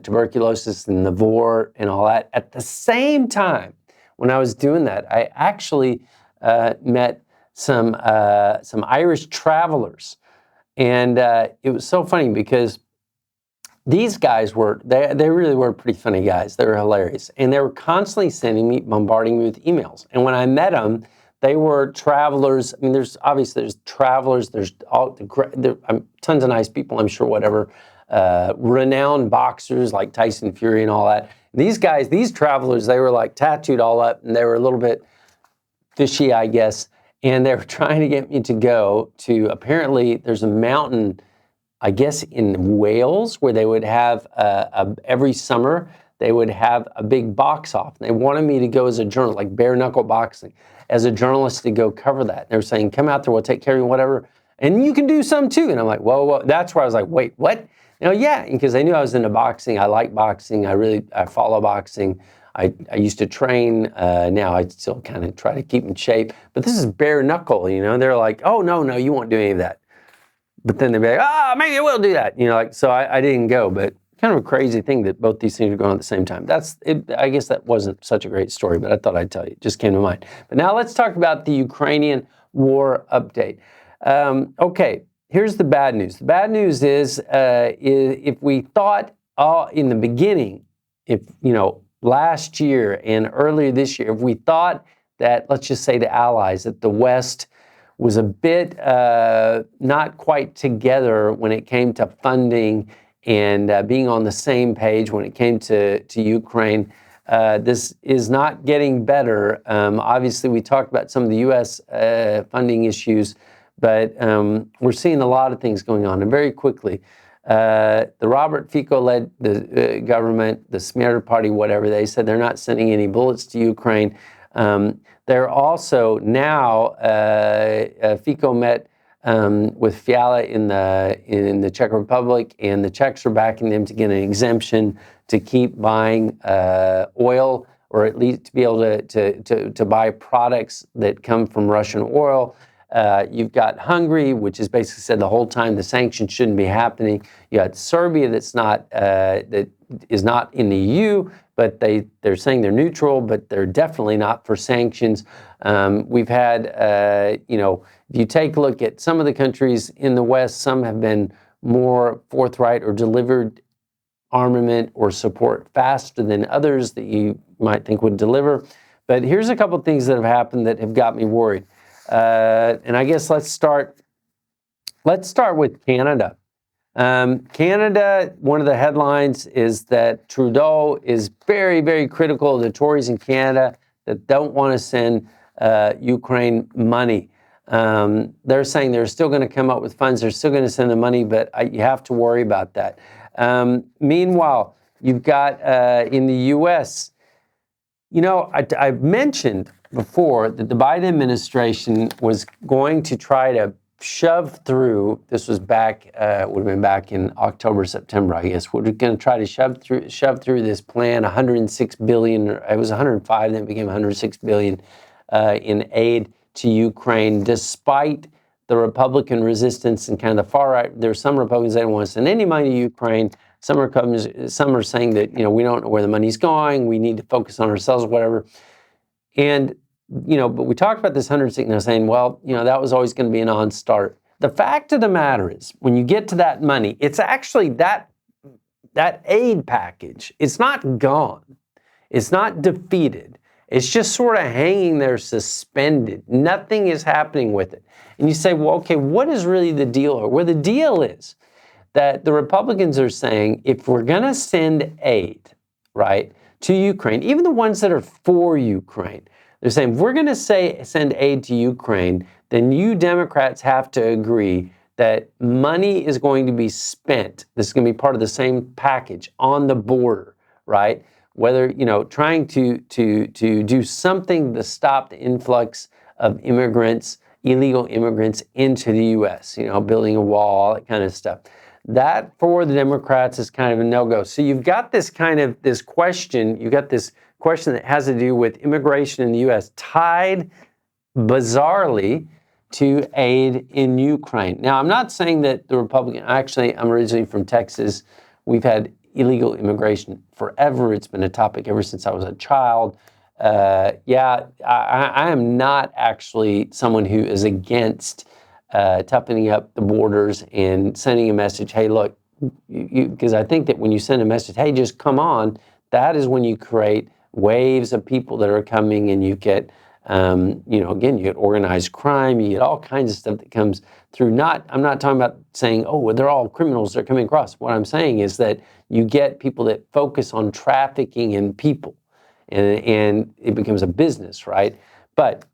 tuberculosis and the VOR and all that, at the same time, when I was doing that, I actually met some Irish travelers. And it was so funny because these guys they really were pretty funny guys. They were hilarious. And they were constantly bombarding me with emails. And when I met them, they were travelers. I mean, there's travelers, there's tons of nice people, I'm sure, whatever. Renowned boxers like Tyson Fury and all that. These guys, these travelers, they were like tattooed all up and they were a little bit fishy, I guess. And they were trying to get me to go to, apparently there's a mountain, I guess in Wales, where they would have, every summer, they would have a big box off. They wanted me to go as a journalist, like bare knuckle boxing, as a journalist to go cover that. They were saying, come out there, we'll take care of you, whatever. And you can do some too. And I'm like, whoa. That's where I was like, wait, what? Yeah, because they knew I was into boxing. I like boxing. I follow boxing. I used to train. Now I still kind of try to keep in shape. But this is bare knuckle, They're like, oh, no, you won't do any of that. But then they'd be like, maybe I will do that. So I didn't go. But kind of a crazy thing that both these things are going on at the same time. I guess that wasn't such a great story, but I thought I'd tell you. It just came to mind. But now let's talk about the Ukrainian war update. Okay, here's the bad news. The bad news is if we thought in the beginning, last year and earlier this year, if we thought that, let's just say the Allies, that the West was a bit not quite together when it came to funding and being on the same page when it came to Ukraine, this is not getting better. Obviously, we talked about some of the U.S. Funding issues, but we're seeing a lot of things going on. And very quickly, the Robert Fico-led the government, the Smear Party, whatever, they said they're not sending any bullets to Ukraine. They're also now, Fico met with Fiala in the Czech Republic, and the Czechs are backing them to get an exemption to keep buying oil, or at least to be able to buy products that come from Russian oil. You've got Hungary, which has basically said the whole time the sanctions shouldn't be happening. You got Serbia that is not in the EU, but they're saying they're neutral, but they're definitely not for sanctions. We've had, if you take a look at some of the countries in the West, some have been more forthright or delivered armament or support faster than others that you might think would deliver. But here's a couple of things that have happened that have got me worried. And I guess let's start with Canada. Canada, one of the headlines is that Trudeau is very, very critical of the Tories in Canada that don't want to send Ukraine money. They're saying they're still going to come up with funds, they're still going to send the money, but you have to worry about that. Meanwhile, you've got in the U.S., you know, I've mentioned before that the Biden administration was going to try to shove through, this was back, would have been back in October, September, I guess, we're going to try to shove through this plan, 106 billion, it was 105, then it became 106 billion in aid to Ukraine, despite the Republican resistance and kind of the far right. There are some Republicans that don't want to send any money to Ukraine. Some are saying that, you know, we don't know where the money's going, we need to focus on ourselves, whatever. And, you know, but we talked about this 106, and I was saying, well, you know, that was always going to be a non-starter. The fact of the matter is, when you get to that money, it's actually that aid package, it's not gone. It's not defeated. It's just sort of hanging there suspended. Nothing is happening with it. And you say, well, okay, what is really the deal here? Well, the deal is that the Republicans are saying, if we're going to send aid, right, to Ukraine, even the ones that are for Ukraine, they're saying, if we're going to send aid to Ukraine, then you Democrats have to agree that money is going to be spent. This is going to be part of the same package on the border, right? Whether, you know, trying to do something to stop the influx of immigrants, illegal immigrants into the U.S., you know, building a wall, all that kind of stuff. That, for the Democrats, is kind of a no-go. So you've got this question that has to do with immigration in the U.S. tied, bizarrely, to aid in Ukraine. Now, I'm not saying that the Republican, actually, I'm originally from Texas. We've had illegal immigration forever. It's been a topic ever since I was a child. I am not actually someone who is against toughening up the borders and sending a message, hey, look, because I think that when you send a message, hey, just come on, that is when you create waves of people that are coming, and you get, again, you get organized crime, you get all kinds of stuff that comes through. I'm not talking about saying, oh, well, they're all criminals, they're coming across. What I'm saying is that you get people that focus on trafficking in people, and it becomes a business, right? But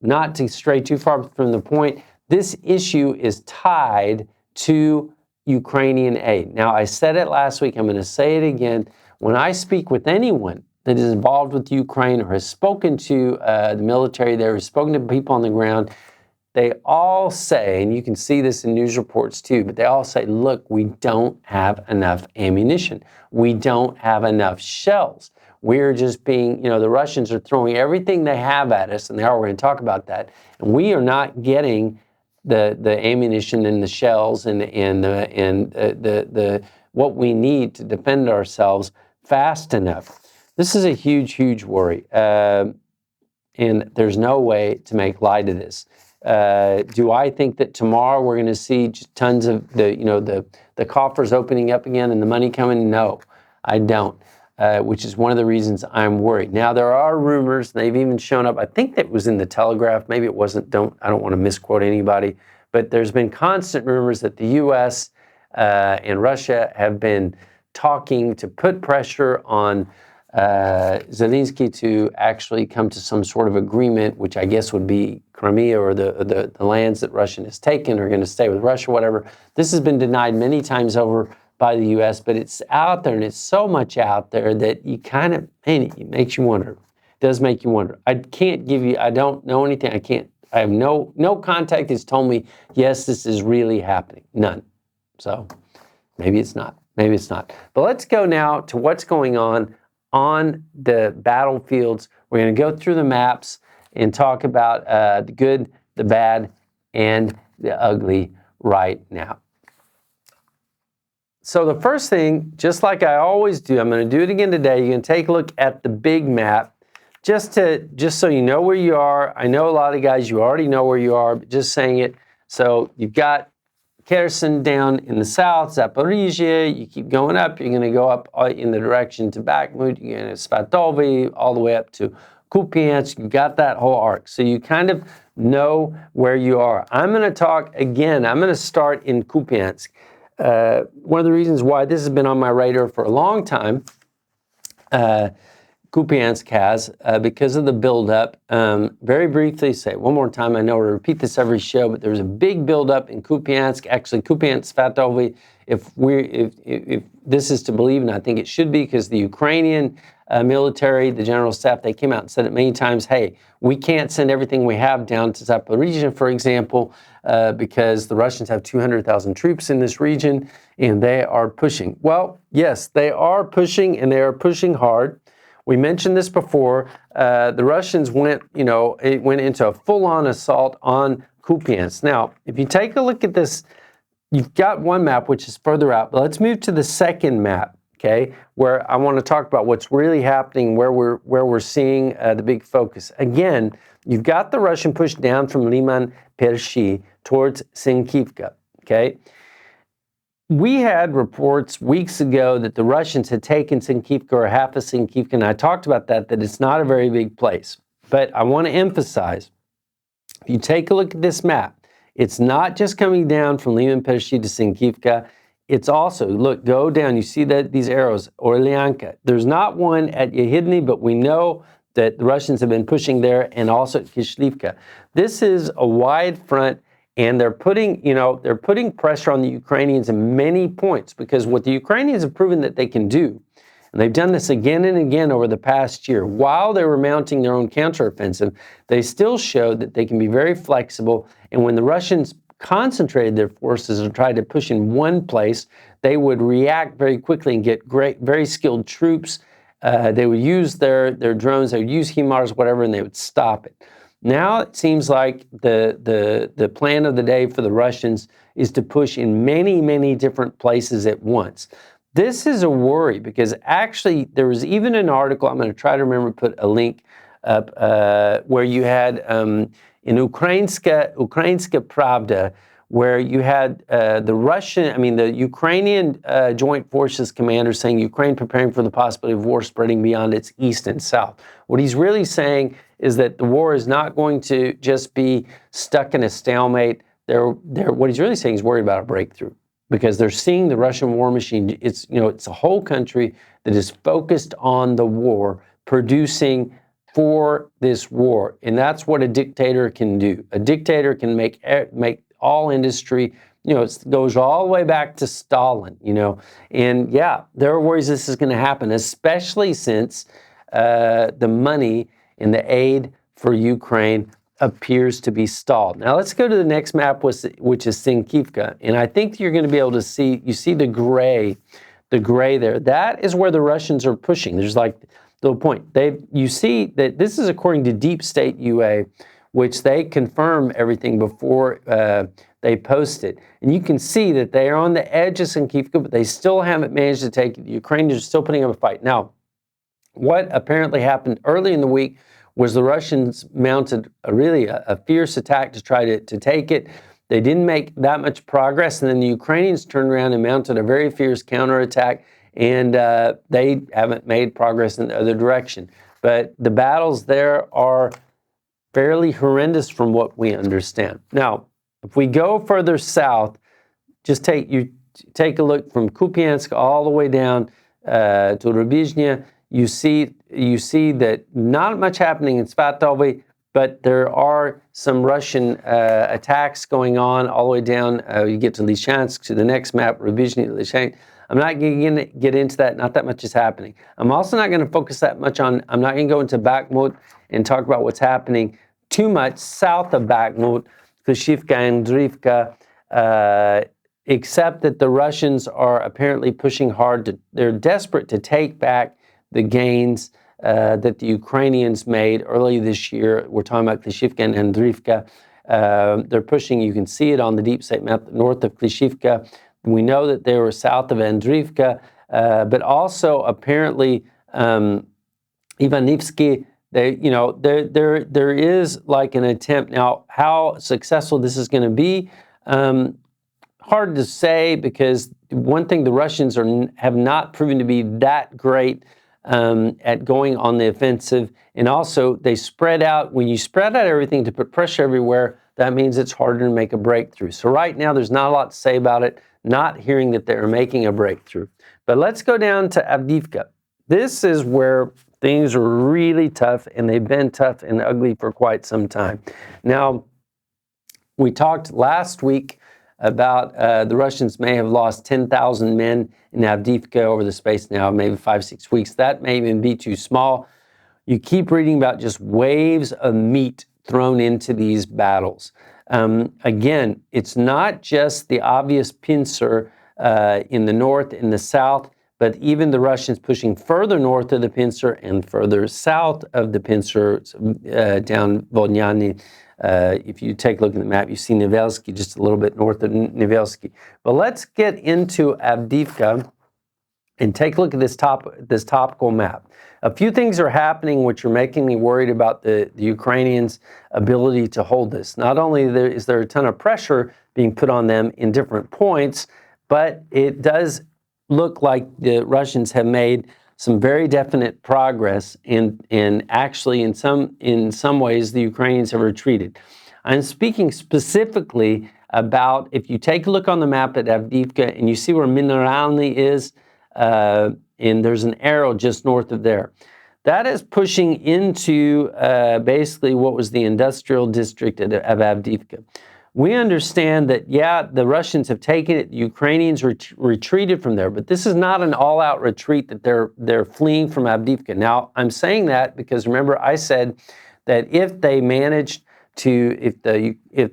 not to stray too far from the point, this issue is tied to Ukrainian aid. Now, I said it last week, I'm going to say it again. When I speak with anyone that is involved with Ukraine or has spoken to the military there, has spoken to people on the ground, they all say, and you can see this in news reports too, but they all say, look, we don't have enough ammunition. We don't have enough shells. We're just being, the Russians are throwing everything they have at us, and we're going to talk about that, and we are not getting the ammunition and the shells and the what we need to defend ourselves fast enough. This is a huge, huge worry, and there's no way to make light of this. Do I think that tomorrow we're going to see just tons of the coffers opening up again and the money coming? No, I don't. Which is one of the reasons I'm worried. Now, there are rumors, they've even shown up, I think that was in the Telegraph, maybe it wasn't, I don't want to misquote anybody, but there's been constant rumors that the U.S. And Russia have been talking to put pressure on Zelensky to actually come to some sort of agreement, which I guess would be Crimea, or the lands that Russia has taken are going to stay with Russia, whatever. This has been denied many times over by the U.S., but it's out there, and it's so much out there that you kind of, it makes you wonder. It does make you wonder. I don't know anything. I have no contact that's told me, yes, this is really happening. None. So maybe it's not. Maybe it's not. But let's go now to what's going on the battlefields. We're going to go through the maps and talk about the good, the bad, and the ugly right now. So the first thing, just like I always do, I'm going to do it again today. You're going to take a look at the big map, just so you know where you are. I know a lot of guys, you already know where you are, but just saying it. So you've got Kherson down in the south, Zaporizhia. You keep going up. You're going to go up in the direction to Bakhmut. You're going to Svatove, all the way up to Kupiansk, you got that whole arc. So you kind of know where you are. I'm going to talk again, I'm going to start in Kupiansk. One of the reasons why this has been on my radar for a long time, Kupiansk has, because of the buildup. Very briefly, say it one more time. I know I repeat this every show, but there's a big buildup in Kupiansk. Actually, Kupiansk, Svatovy, if this is to believe, and I think it should be, because the Ukrainian military, the general staff, they came out and said it many times, hey, we can't send everything we have down to Zaporizhzhia, for example, because the Russians have 200,000 troops in this region, and they are pushing. Well, yes, they are pushing, and they are pushing hard. We mentioned this before. The Russians went into a full-on assault on Kupiansk. Now, if you take a look at this, you've got one map which is further out, but let's move to the second map, okay, where I want to talk about what's really happening, where we're seeing the big focus. Again, you've got the Russian push down from Liman Pershi towards Sinkivka, okay? We had reports weeks ago that the Russians had taken Sinkivka or half of Sinkivka, and I talked about that it's not a very big place. But I want to emphasize, if you take a look at this map, it's not just coming down from Liman Pershi to Sinkivka. It's also, look, go down, you see that these arrows, Orlyanka. There's not one at Yehidny, but we know that the Russians have been pushing there, and also at Kishlivka. This is a wide front, and they're putting pressure on the Ukrainians in many points, because what the Ukrainians have proven that they can do, and they've done this again and again over the past year, while they were mounting their own counteroffensive, they still showed that they can be very flexible. And when the Russians concentrated their forces and tried to push in one place, they would react very quickly and get very skilled troops. They would use their drones, they would use HIMARS, whatever, and they would stop it. Now it seems like the plan of the day for the Russians is to push in many, many different places at once. This is a worry, because actually there was even an article, I'm going to try to remember to put a link up, where you had in Ukrainska Pravda, where you had the Ukrainian Joint Forces commander saying Ukraine preparing for the possibility of war spreading beyond its east and south. What he's really saying is that the war is not going to just be stuck in a stalemate. What he's really saying is worried about a breakthrough, because they're seeing the Russian war machine. It's a whole country that is focused on the war, producing for this war, and that's what a dictator can do. A dictator can make all industry, it goes all the way back to Stalin, and yeah, there are worries this is going to happen, especially since the money and the aid for Ukraine appears to be stalled. Now let's go to the next map, which is Sinkivka, and I think you're going to be able to see, you see the gray there. That is where the Russians are pushing. There's like the point. You see that this is according to Deep State UA, which they confirm everything before they post it. And you can see that they are on the edge of Sinkivka, but they still haven't managed to take it. The Ukrainians are still putting up a fight. Now, what apparently happened early in the week was the Russians mounted a fierce attack to try to take it. They didn't make that much progress, and then the Ukrainians turned around and mounted a very fierce counterattack, and they haven't made progress in the other direction. But the battles there are fairly horrendous from what we understand. Now, if we go further south, just take a look from Kupiansk all the way down to Rubizhnya. You see that not much happening in Svatovy, but there are some Russian attacks going on all the way down. You get to Lysychansk, to the next map, Rubizhny, Lysychansk. I'm not going to get into that. Not that much is happening. I'm also not going to focus that much on, I'm not going to go into Bakhmut and talk about what's happening too much south of Bakhmut, Klishivka and Avdiivka, except that the Russians are apparently pushing hard. They're desperate to take back the gains that the Ukrainians made early this year. We're talking about Klishivka and Avdiivka. They're pushing, you can see it on the deep state map, north of Klishivka. We know that they were south of Avdiivka, but also apparently Ivanivsky, there is like an attempt. Now, how successful this is going to be, hard to say, because one thing, the Russians have not proven to be that great at going on the offensive. And also, they spread out. When you spread out everything to put pressure everywhere, that means it's harder to make a breakthrough. So right now, there's not a lot to say about it, not hearing that they're making a breakthrough. But let's go down to Avdiivka. This is where things are really tough, and they've been tough and ugly for quite some time. Now, we talked last week about the Russians may have lost 10,000 men in Avdiivka over the space now, maybe 5-6 weeks. That may even be too small. You keep reading about just waves of meat thrown into these battles. Again, it's not just the obvious pincer in the north and the south, but even the Russians pushing further north of the pincer and further south of the pincer down Vodnyany. If you take a look at the map, you see Nevelsky just a little bit north of Nevelsky. But let's get into Avdiivka and take a look at this topical map. A few things are happening which are making me worried about the Ukrainians' ability to hold this. Not only is there a ton of pressure being put on them in different points, but it does look like the Russians have made some very definite progress, and actually in some ways the Ukrainians have retreated. I'm speaking specifically about, if you take a look on the map at Avdiivka and you see where Mineralny is, and there's an arrow just north of there. That is pushing into basically what was the industrial district of Avdiivka. We understand that, yeah, the Russians have taken it, the Ukrainians retreated from there, but this is not an all-out retreat that they're fleeing from Avdiivka. Now, I'm saying that because remember I said that if the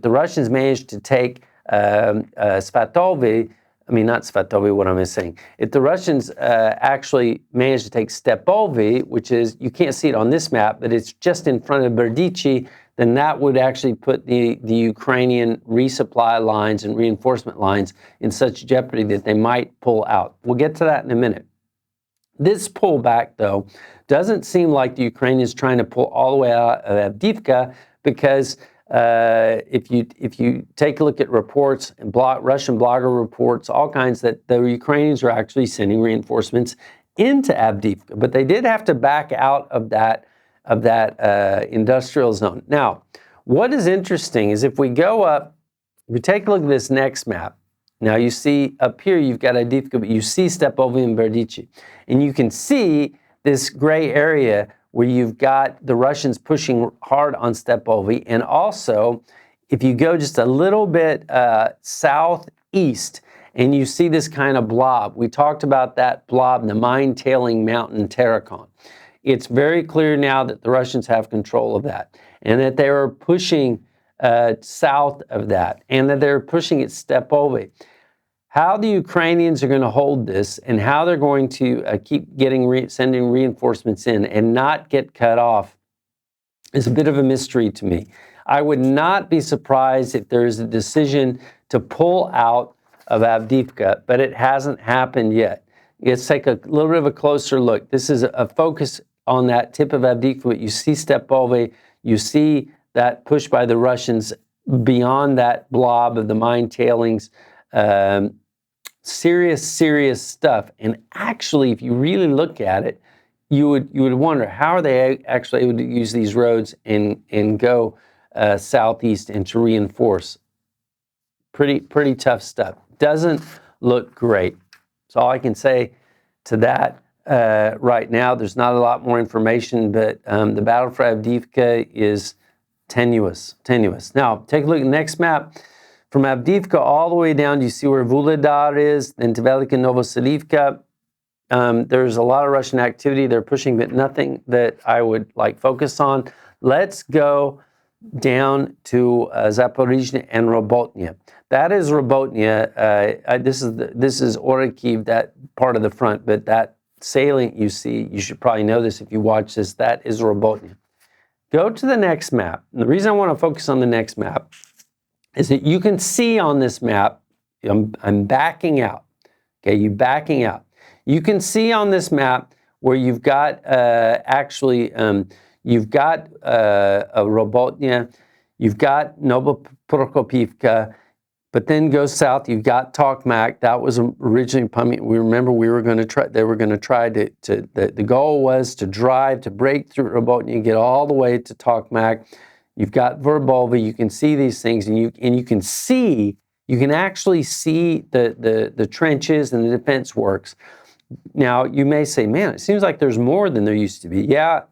Russians managed to take Svatovy, not Svatovy, what am I saying? If the Russians actually managed to take Stepovy, which is, you can't see it on this map, but it's just in front of Berdichi, then that would actually put the Ukrainian resupply lines and reinforcement lines in such jeopardy that they might pull out. We'll get to that in a minute. This pullback, though, doesn't seem like the Ukrainians trying to pull all the way out of Avdiivka, because if you take a look at reports and Russian blogger reports, all kinds, that the Ukrainians are actually sending reinforcements into Avdiivka, but they did have to back out of that industrial zone. Now, what is interesting is if we go up, if you take a look at this next map, now you see up here you've got Avdiivka, but you see Stepovy and Berdichi, and you can see this gray area where you've got the Russians pushing hard on Stepovy, and also if you go just a little bit southeast, and you see this kind of blob. We talked about that blob, the mine-tailing mountain Tarakon. It's very clear now that the Russians have control of that, and that they are pushing south of that, and that they're pushing at Stepovy. How the Ukrainians are going to hold this, and how they're going to keep sending reinforcements in and not get cut off, is a bit of a mystery to me. I would not be surprised if there is a decision to pull out of Avdiivka, but it hasn't happened yet. Let's take a little bit of a closer look. This is a focus on that tip of Avdiivka. You see Stepovy, you see that push by the Russians beyond that blob of the mine tailings. Serious stuff. And actually, if you really look at it, you would wonder, how are they actually able to use these roads and go southeast and to reinforce? Pretty tough stuff. Doesn't look great. That's all I can say to that. Right now, there's not a lot more information, but the battle for Avdiivka is tenuous. Now, take a look at the next map. From Avdiivka all the way down, you see where Vuhledar is, then Velika Novoselivka. There's a lot of Russian activity. They're pushing, but nothing that I would focus on. Let's go down to Zaporizhzhia and Robotnya. That is Robotnya. This is Orikhiv, that part of the front, but that salient you see, you should probably know this if you watch this, that is Robotnya. Go to the next map. And the reason I want to focus on the next map is that you can see on this map, I'm backing out. Okay, you backing out. You can see on this map where you've got you've got Robotnya, you've got Novoprokopivka, But then go south, you've got Tokmak. That was originally, we remember we were going to try, they were going to try the goal was to drive, to break through Robotnia, get all the way to Tokmak. You've got Verbova, you can see these things, and you can actually see the trenches and the defense works. Now, you may say, man, it seems like there's more than there used to be. Yeah,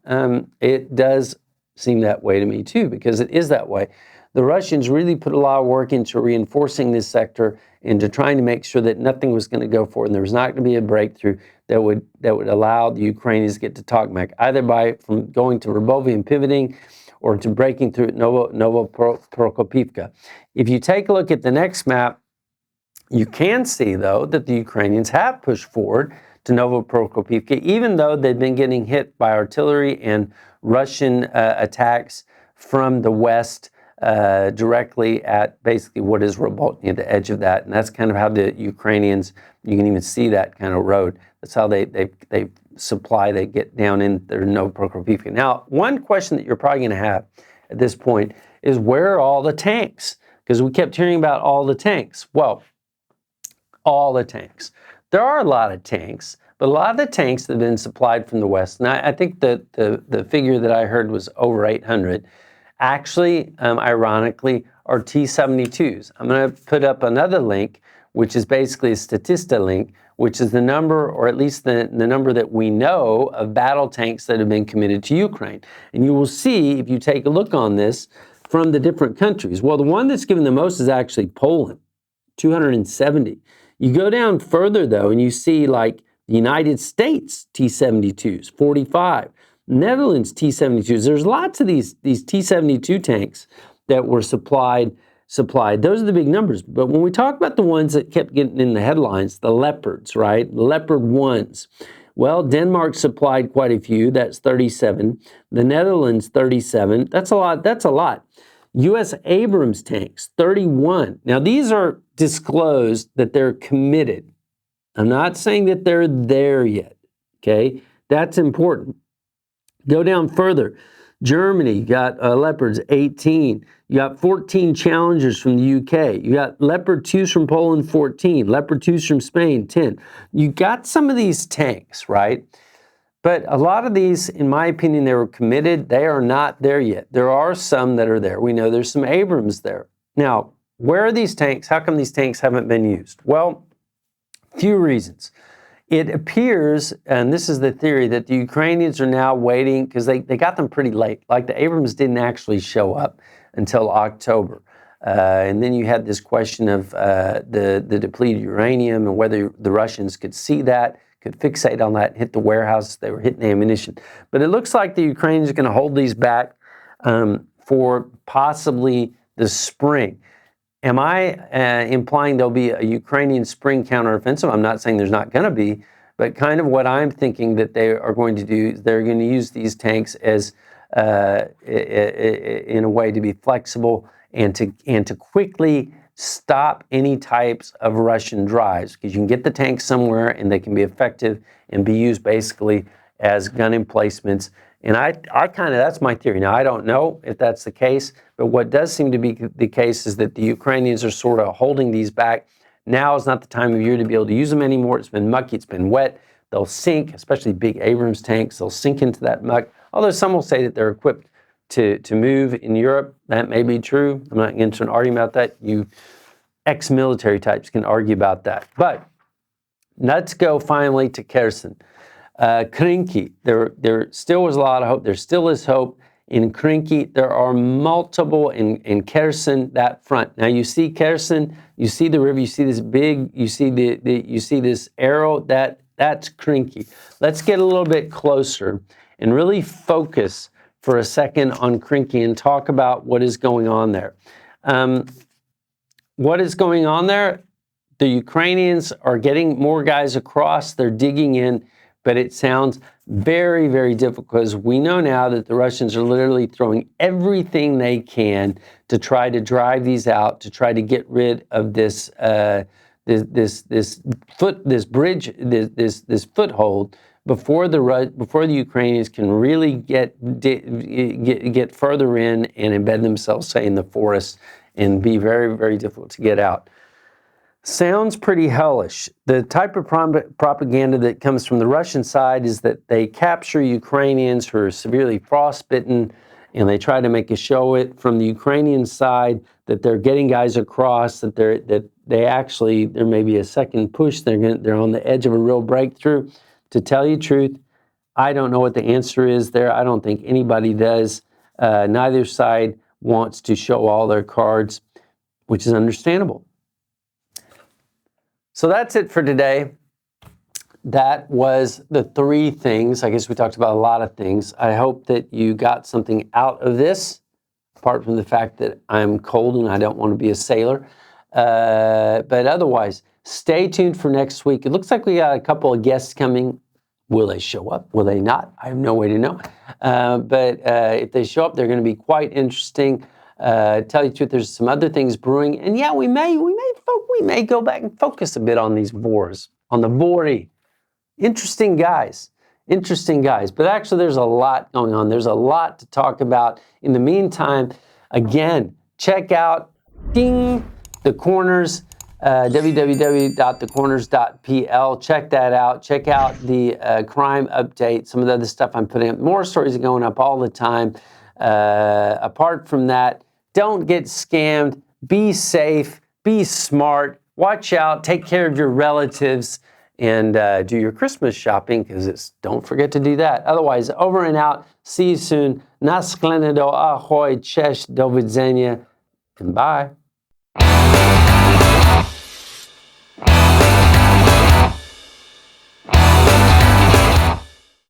it does seem that way to me too, because it is that way. The Russians really put a lot of work into reinforcing this sector, into trying to make sure that nothing was going to go forward and there was not going to be a breakthrough that would allow the Ukrainians to get to Tokmak, either from going to Verbova and pivoting, or to breaking through at Novoprokopivka. If you take a look at the next map, you can see, though, that the Ukrainians have pushed forward to Novoprokopivka, even though they've been getting hit by artillery and Russian attacks from the west, directly at basically what is Robotnia, the edge of that. And that's kind of how the Ukrainians, you can even see that kind of road. That's how they get down in their Novoprokopivka. Now, one question that you're probably going to have at this point is, where are all the tanks? Because we kept hearing about all the tanks. Well, all the tanks. There are a lot of tanks, but a lot of the tanks that have been supplied from the West, and I think that the figure that I heard was over 800, actually, ironically, are T-72s. I'm going to put up another link, which is basically a Statista link, which is the number, or at least the number that we know of battle tanks that have been committed to Ukraine. And you will see, if you take a look on this, from the different countries. Well, the one that's given the most is actually Poland, 270. You go down further, though, and you see, like, the United States T-72s, 45. Netherlands T-72s. There's lots of these T-72 tanks that were supplied. Those are the big numbers. But when we talk about the ones that kept getting in the headlines, the Leopards, right? Leopard 1s. Well, Denmark supplied quite a few. That's 37. The Netherlands, 37. That's a lot. U.S. Abrams tanks, 31. Now, these are disclosed that they're committed. I'm not saying that they're there yet, okay? That's important. Go down further. Germany got Leopards, 18. You got 14 Challengers from the UK. You got Leopard 2s from Poland, 14. Leopard 2s from Spain, 10. You got some of these tanks, right? But a lot of these, in my opinion, they were committed. They are not there yet. There are some that are there. We know there's some Abrams there. Now, where are these tanks? How come these tanks haven't been used? Well, few reasons. It appears, and this is the theory, that the Ukrainians are now waiting, because they got them pretty late. Like, the Abrams didn't actually show up until October. And then you had this question of the depleted uranium and whether the Russians could see that, could fixate on that, hit the warehouses. They were hitting ammunition. But it looks like the Ukrainians are going to hold these back for possibly the spring. Am I implying there'll be a Ukrainian spring counteroffensive? I'm not saying there's not going to be, but kind of what I'm thinking that they are going to do is they're going to use these tanks as in a way to be flexible and to quickly stop any types of Russian drives, because you can get the tanks somewhere and they can be effective and be used basically as gun emplacements. And I kind of, that's my theory. Now, I don't know if that's the case, but what does seem to be the case is that the Ukrainians are sort of holding these back. Now is not the time of year to be able to use them anymore. It's been mucky, it's been wet. They'll sink, especially big Abrams tanks. They'll sink into that muck. Although some will say that they're equipped to move in Europe. That may be true. I'm not getting into an argument about that. You ex-military types can argue about that. But let's go finally to Kherson. Krynki, there still was a lot of hope. There still is hope in Krynki. There are multiple in Kherson, that front. Now you see Kherson, you see the river, you see this big, you see you see this arrow. That's Krynki. Let's get a little bit closer and really focus for a second on Krynki and talk about what is going on there. What is going on there? The Ukrainians are getting more guys across. They're digging in. But it sounds very, very difficult, because we know now that the Russians are literally throwing everything they can to try to drive these out, to try to get rid of this bridge, this foothold before the Ukrainians can really get further in and embed themselves, say, in the forests and be very, very difficult to get out. Sounds pretty hellish. The type of propaganda that comes from the Russian side is that they capture Ukrainians who are severely frostbitten, and they try to make a show it from the Ukrainian side that they're getting guys across, that they actually, there may be a second push, they're on the edge of a real breakthrough. To tell you the truth, I don't know what the answer is there. I don't think anybody does. Neither side wants to show all their cards, which is understandable. So that's it for today. That was the 3 things. I guess we talked about a lot of things. I hope that you got something out of this, apart from the fact that I'm cold and I don't want to be a sailor. But otherwise, stay tuned for next week. It looks like we got a couple of guests coming. Will they show up? Will they not? I have no way to know. But if they show up, they're going to be quite interesting. Tell you the truth, there's some other things brewing, and yeah, we may go back and focus a bit on these wars, on the vory. Interesting guys. But actually, there's a lot going on. There's a lot to talk about. In the meantime, again, check out The Corners, www.thecorners.pl. Check that out. Check out the crime update, some of the other stuff I'm putting up. More stories are going up all the time. Apart from that, don't get scammed. Be safe. Be smart. Watch out. Take care of your relatives. And do your Christmas shopping, because don't forget to do that. Otherwise, over and out. See you soon. Na sklenedo, ahoy, cześć, do widzenia, and bye.